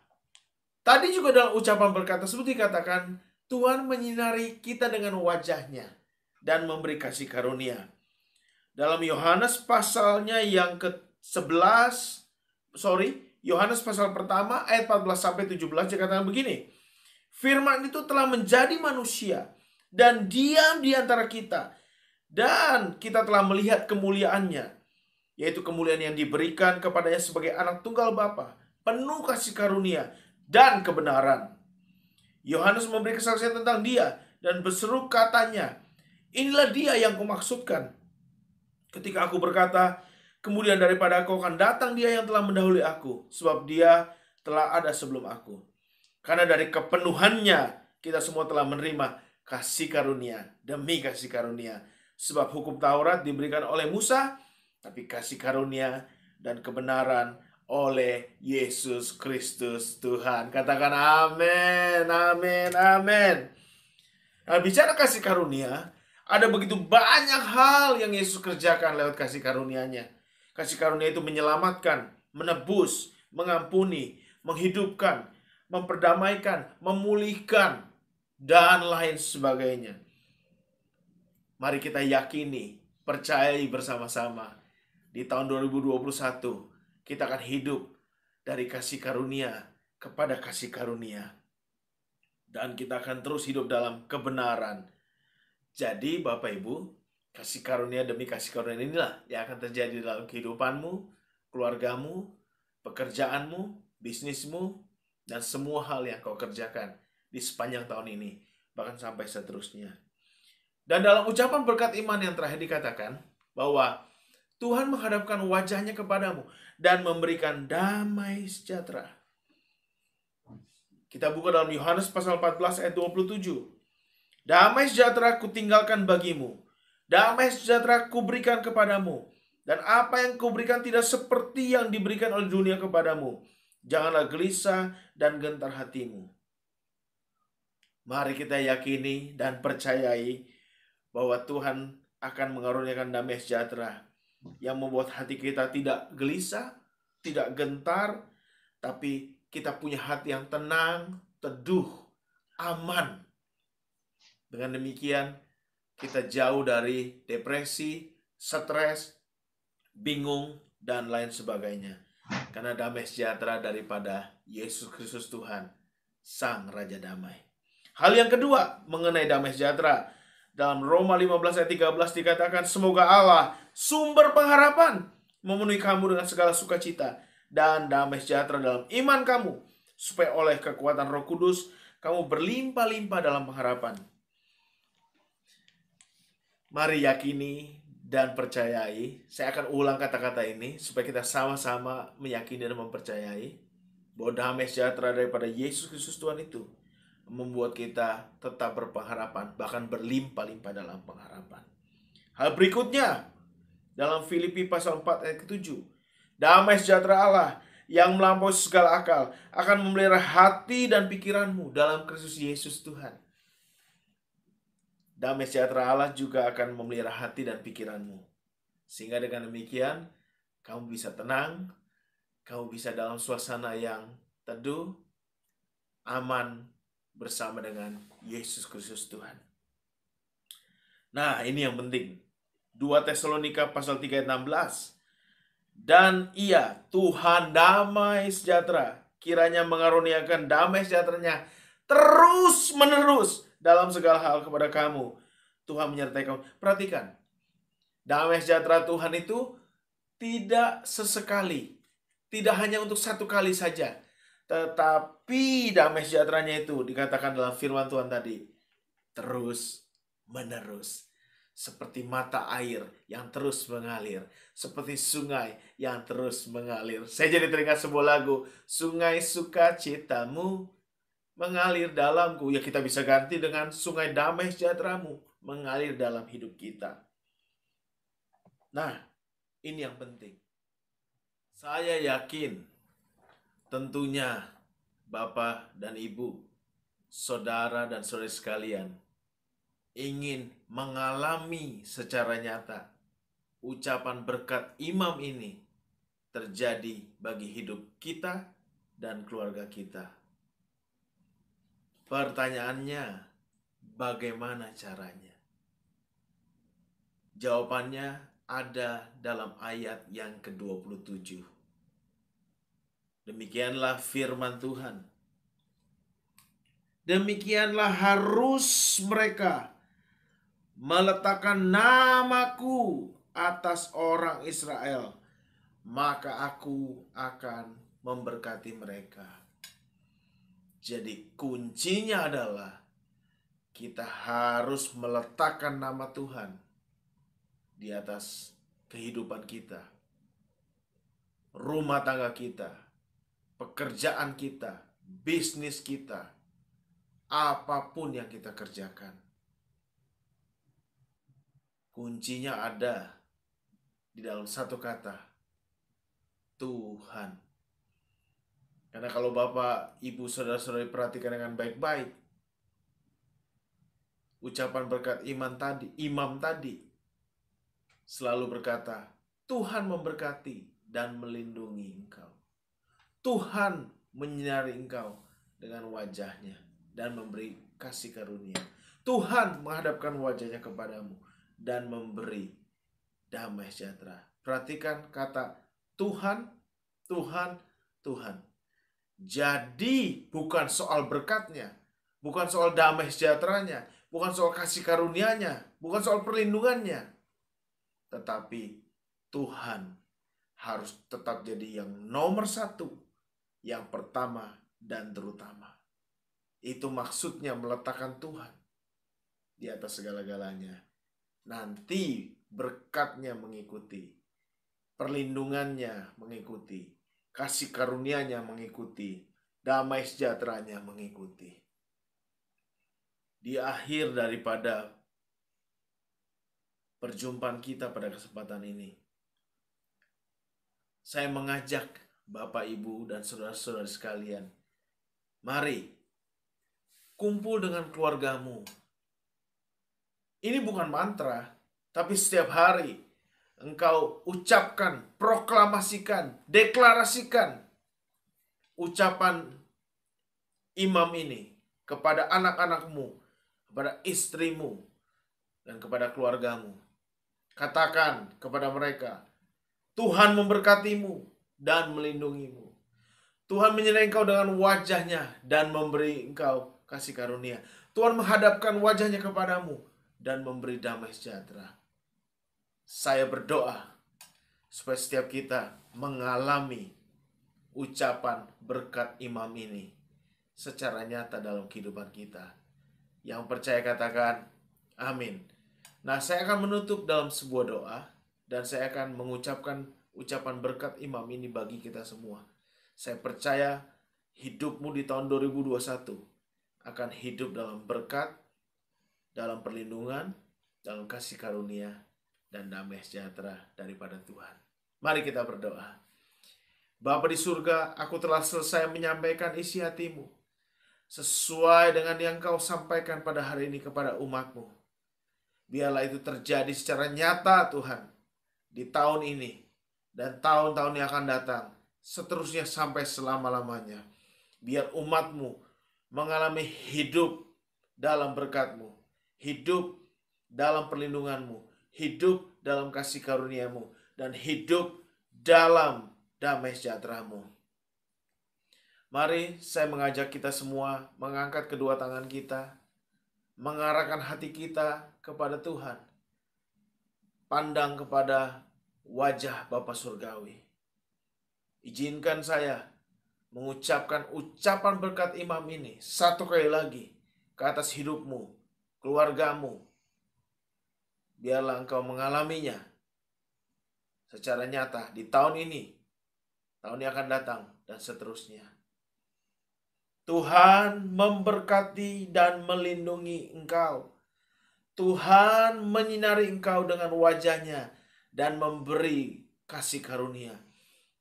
tadi juga dalam ucapan berkat tersebut dikatakan, Tuhan menyinari kita dengan wajah-Nya dan memberi kasih karunia. Dalam Yohanes pasalnya yang ke-11, Yohanes pasal pertama ayat 14-17 dikatakan begini, firman itu telah menjadi manusia dan diam di antara kita, dan kita telah melihat kemuliaannya, yaitu kemuliaan yang diberikan kepadanya sebagai anak tunggal Bapa, penuh kasih karunia dan kebenaran. Yohanes memberi kesaksian tentang Dia dan berseru katanya, inilah Dia yang kumaksudkan ketika aku berkata, kemudian daripada aku akan datang Dia yang telah mendahului aku, sebab Dia telah ada sebelum aku. Karena dari kepenuhannya kita semua telah menerima kasih karunia demi kasih karunia. Sebab hukum Taurat diberikan oleh Musa, tapi kasih karunia dan kebenaran oleh Yesus Kristus Tuhan. Katakan amin, amin, amin. Nah, bicara kasih karunia, ada begitu banyak hal yang Yesus kerjakan lewat kasih karunia-Nya. Kasih karunia itu menyelamatkan, menebus, mengampuni, menghidupkan, memperdamaikan, memulihkan, dan lain sebagainya. Mari kita yakini, percayai bersama-sama. Di tahun 2021, kita akan hidup dari kasih karunia kepada kasih karunia. Dan kita akan terus hidup dalam kebenaran. Jadi Bapak Ibu, kasih karunia demi kasih karunia inilah yang akan terjadi dalam kehidupanmu, keluargamu, pekerjaanmu, bisnismu, dan semua hal yang kau kerjakan di sepanjang tahun ini, bahkan sampai seterusnya. Dan dalam ucapan berkat iman yang terakhir dikatakan bahwa Tuhan menghadapkan wajah-Nya kepadamu dan memberikan damai sejahtera. Kita buka dalam Yohanes pasal 14 ayat 27. Damai sejahtera kutinggalkan bagimu, damai sejahtera kuberikan kepadamu, dan apa yang kuberikan tidak seperti yang diberikan oleh dunia kepadamu. Janganlah gelisah dan gentar hatimu. Mari kita yakini dan percayai bahwa Tuhan akan mengaruniakan damai sejahtera yang membuat hati kita tidak gelisah, tidak gentar, tapi kita punya hati yang tenang, teduh, aman. Dengan demikian, kita jauh dari depresi, stres, bingung, dan lain sebagainya. Karena damai sejahtera daripada Yesus Kristus Tuhan, Sang Raja Damai. Hal yang kedua mengenai damai sejahtera. Dalam Roma 15 ayat 13 dikatakan, semoga Allah, sumber pengharapan, memenuhi kamu dengan segala sukacita dan damai sejahtera dalam iman kamu, supaya oleh kekuatan Roh Kudus, kamu berlimpah-limpah dalam pengharapan. Mari yakini dan percayai. Saya akan ulang kata-kata ini supaya kita sama-sama meyakini dan mempercayai bahwa damai sejahtera daripada Yesus Kristus Tuhan itu membuat kita tetap berpengharapan, bahkan berlimpah-limpah dalam pengharapan. Hal berikutnya dalam Filipi pasal 4 ayat ke-7. Damai sejahtera Allah yang melampaui segala akal akan memelihara hati dan pikiranmu dalam Kristus Yesus Tuhan. Damai sejahtera Allah juga akan memelihara hati dan pikiranmu. Sehingga dengan demikian, kamu bisa tenang, kamu bisa dalam suasana yang teduh, aman, bersama dengan Yesus Kristus Tuhan. Nah, ini yang penting. 2 Tesalonika pasal 3 ayat 16. Dan ia, Tuhan damai sejahtera, kiranya mengaruniakan damai sejahteranya terus menerus dalam segala hal kepada kamu. Tuhan menyertai kamu. Perhatikan, damai sejahtera Tuhan itu tidak sesekali, tidak hanya untuk satu kali saja, tetapi damai sejahteranya itu dikatakan dalam firman Tuhan tadi, terus menerus. Seperti mata air yang terus mengalir, seperti sungai yang terus mengalir. Saya jadi teringat sebuah lagu, sungai sukacitamu mengalir dalamku. Ya, kita bisa ganti dengan sungai damai sejahteramu mengalir dalam hidup kita. Nah, ini yang penting. Saya yakin tentunya Bapak dan Ibu, saudara dan saudari sekalian, ingin mengalami secara nyata ucapan berkat imam ini terjadi bagi hidup kita dan keluarga kita. Pertanyaannya, bagaimana caranya? Jawabannya ada dalam ayat yang ke-27. Demikianlah firman Tuhan. Demikianlah harus mereka meletakkan namaku atas orang Israel, maka aku akan memberkati mereka. Jadi kuncinya adalah kita harus meletakkan nama Tuhan di atas kehidupan kita, rumah tangga kita, pekerjaan kita, bisnis kita, apapun yang kita kerjakan. Kuncinya ada di dalam satu kata, Tuhan. Karena kalau Bapak, Ibu, Saudara-saudari perhatikan dengan baik-baik, ucapan berkat imam tadi selalu berkata, Tuhan memberkati dan melindungi engkau. Tuhan menyinari engkau dengan wajahnya dan memberi kasih karunia. Tuhan menghadapkan wajahnya kepadamu dan memberi damai sejahtera. Perhatikan kata Tuhan, Tuhan, Tuhan. Jadi bukan soal berkatnya, bukan soal damai sejahteranya, bukan soal kasih karunia-Nya, bukan soal perlindungannya. Tetapi Tuhan harus tetap jadi yang nomor satu, yang pertama dan terutama. Itu maksudnya meletakkan Tuhan di atas segala-galanya. Nanti berkatnya mengikuti, perlindungannya mengikuti, kasih karunia-Nya mengikuti, damai sejahteranya mengikuti. Di akhir daripada perjumpaan kita pada kesempatan ini, saya mengajak Bapak, Ibu, dan saudara-saudara sekalian, mari kumpul dengan keluargamu. Ini bukan mantra, tapi setiap hari engkau ucapkan, proklamasikan, deklarasikan ucapan imam ini kepada anak-anakmu, kepada istrimu, dan kepada keluargamu. Katakan kepada mereka, Tuhan memberkatimu dan melindungimu. Tuhan menyertai engkau dengan wajahnya dan memberi engkau kasih karunia. Tuhan menghadapkan wajahnya kepadamu dan memberi damai sejahtera. Saya berdoa supaya setiap kita mengalami ucapan berkat imam ini secara nyata dalam kehidupan kita. Yang percaya katakan amin. Nah, saya akan menutup dalam sebuah doa dan saya akan mengucapkan ucapan berkat imam ini bagi kita semua. Saya percaya hidupmu di tahun 2021 akan hidup dalam berkat, dalam perlindungan, dalam kasih karunia, dan damai sejahtera daripada Tuhan. Mari kita berdoa. Bapa di surga, aku telah selesai menyampaikan isi hatimu sesuai dengan yang kau sampaikan pada hari ini kepada umatmu. Biarlah itu terjadi secara nyata Tuhan di tahun ini dan tahun-tahun yang akan datang, seterusnya sampai selama-lamanya. Biar umatmu mengalami hidup dalam berkat-Mu, hidup dalam perlindungan-Mu, hidup dalam kasih karunia-Mu, dan hidup dalam damai sejahtera-Mu. Mari saya mengajak kita semua mengangkat kedua tangan kita, mengarahkan hati kita kepada Tuhan. Pandang kepada wajah Bapa Surgawi. Izinkan saya mengucapkan ucapan berkat imam ini satu kali lagi ke atas hidupmu, keluargamu. Biarlah engkau mengalaminya secara nyata di tahun ini, tahun yang akan datang, dan seterusnya. Tuhan memberkati dan melindungi engkau. Tuhan menyinari engkau dengan wajahnya dan memberi kasih karunia.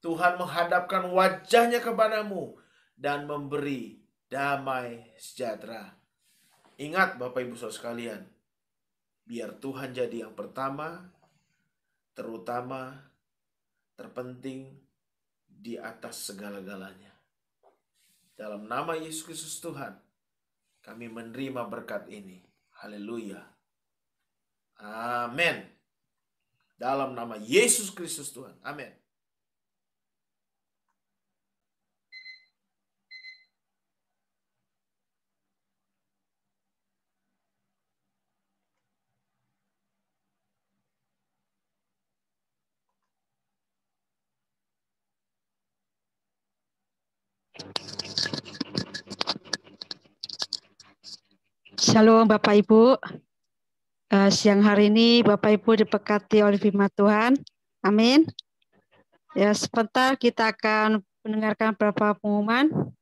Tuhan menghadapkan wajahnya kepadamu dan memberi damai sejahtera. Ingat Bapak Ibu Saudara sekalian, biar Tuhan jadi yang pertama, terutama, terpenting di atas segala-galanya. Dalam nama Yesus Kristus Tuhan, kami menerima berkat ini. Haleluya. Amin. Dalam nama Yesus Kristus Tuhan. Amin. Shalom Bapak Ibu. Siang hari ini Bapak Ibu diberkati oleh firman Tuhan. Amin. Ya, sebentar kita akan mendengarkan beberapa pengumuman.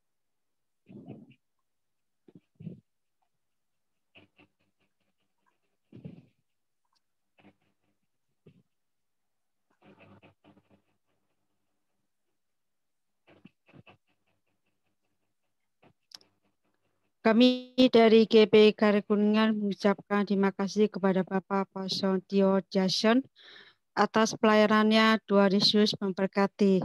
Kami dari GBI Karet Kuningan mengucapkan terima kasih kepada Bapak Pastor Tio Jason atas pelayanannya. Tuhan Yesus memberkati.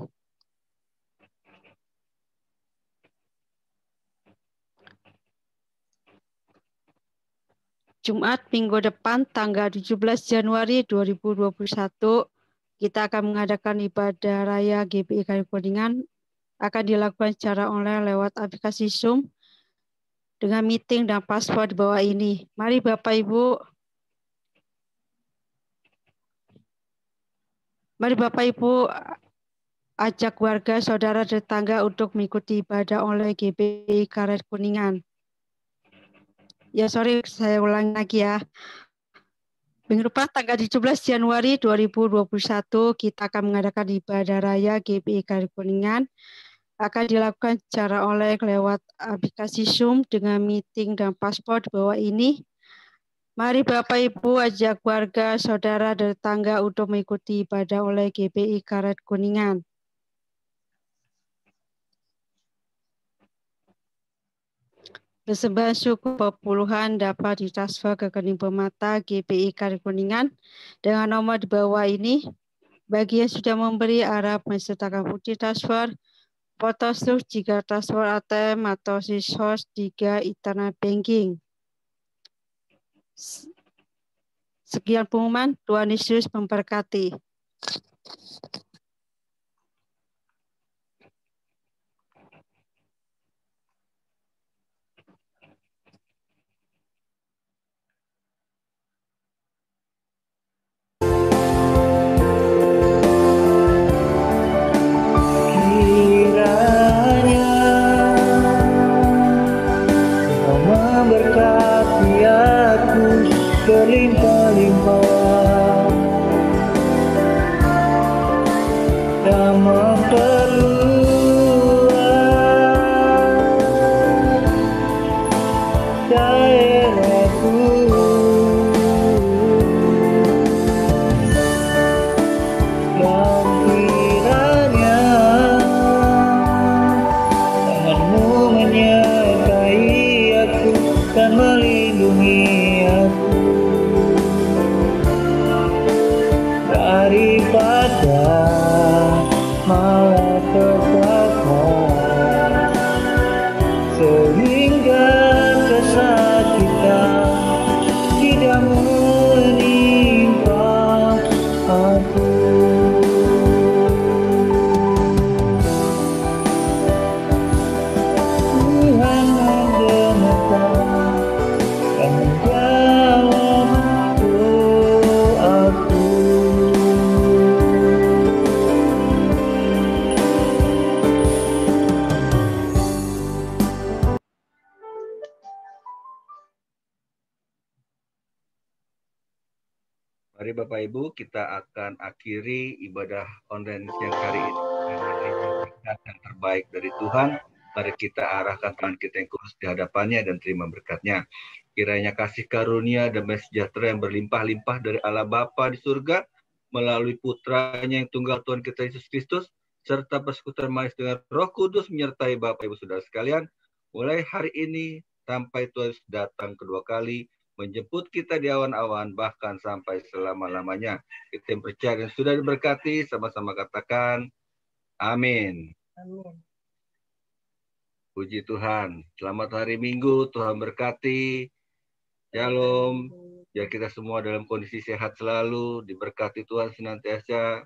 Jumat minggu depan tanggal 17 Januari 2021 kita akan mengadakan ibadah raya GBI Karet Kuningan. Akan dilakukan secara online lewat aplikasi Zoom dengan meeting dan password di bawah ini. Mari Bapak Ibu. Mari Bapak Ibu ajak warga, saudara, tetangga untuk mengikuti ibadah online GBI Karet Kuningan. Ya, sorry, saya ulang lagi ya. Minggu depan tanggal 17 Januari 2021 kita akan mengadakan ibadah raya GBI Karet Kuningan. Akan dilakukan secara online lewat aplikasi Zoom dengan meeting dan paspor di bawah ini. Mari Bapak Ibu ajak warga, saudara, dan tetangga untuk mengikuti ibadah oleh GBI Karet Kuningan. Persembahan syukur perpuluhan dapat ditransfer ke rekening permata GBI Karet Kuningan dengan nomor di bawah ini. Bagi yang sudah memberi, harap mensertakan bukti transfer Potosur jika transfer ATM atau SISHOS jika internet banking. Sekian pengumuman, Tuhan Yesus memberkati. Memberkati aku berlimpah-limpah dan memperluas daerahku. Dan kiranya tanganmu menyertai aku dan melindungi aku daripada malapetaka, sehingga kesakitan tidak menimpa aku. Tuhan mendengarkan dan menjawab doaku. Mari Bapak Ibu, kita akan akhiri ibadah online siang hari ini dengan berkat yang terbaik dari Tuhan. Mari kita arahkan tangan kita yang kudus di hadapannya dan terima berkat-Nya. Kiranya kasih karunia dan sejahtera yang berlimpah-limpah dari Allah Bapa di surga melalui Putranya yang tunggal Tuhan kita Yesus Kristus serta persekutuan manis dengan Roh Kudus menyertai Bapak Ibu Saudara sekalian mulai hari ini sampai Tuhan datang kedua kali menjemput kita di awan-awan bahkan sampai selama-lamanya. Kita yang percaya dan sudah diberkati sama-sama katakan amin. Amin. Puji Tuhan. Selamat hari Minggu, Tuhan berkati. Shalom. Biar kita semua dalam kondisi sehat selalu, diberkati Tuhan senantiasa.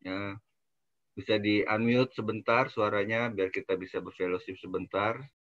Ya. Bisa di-unmute sebentar suaranya biar kita bisa berfellowship sebentar.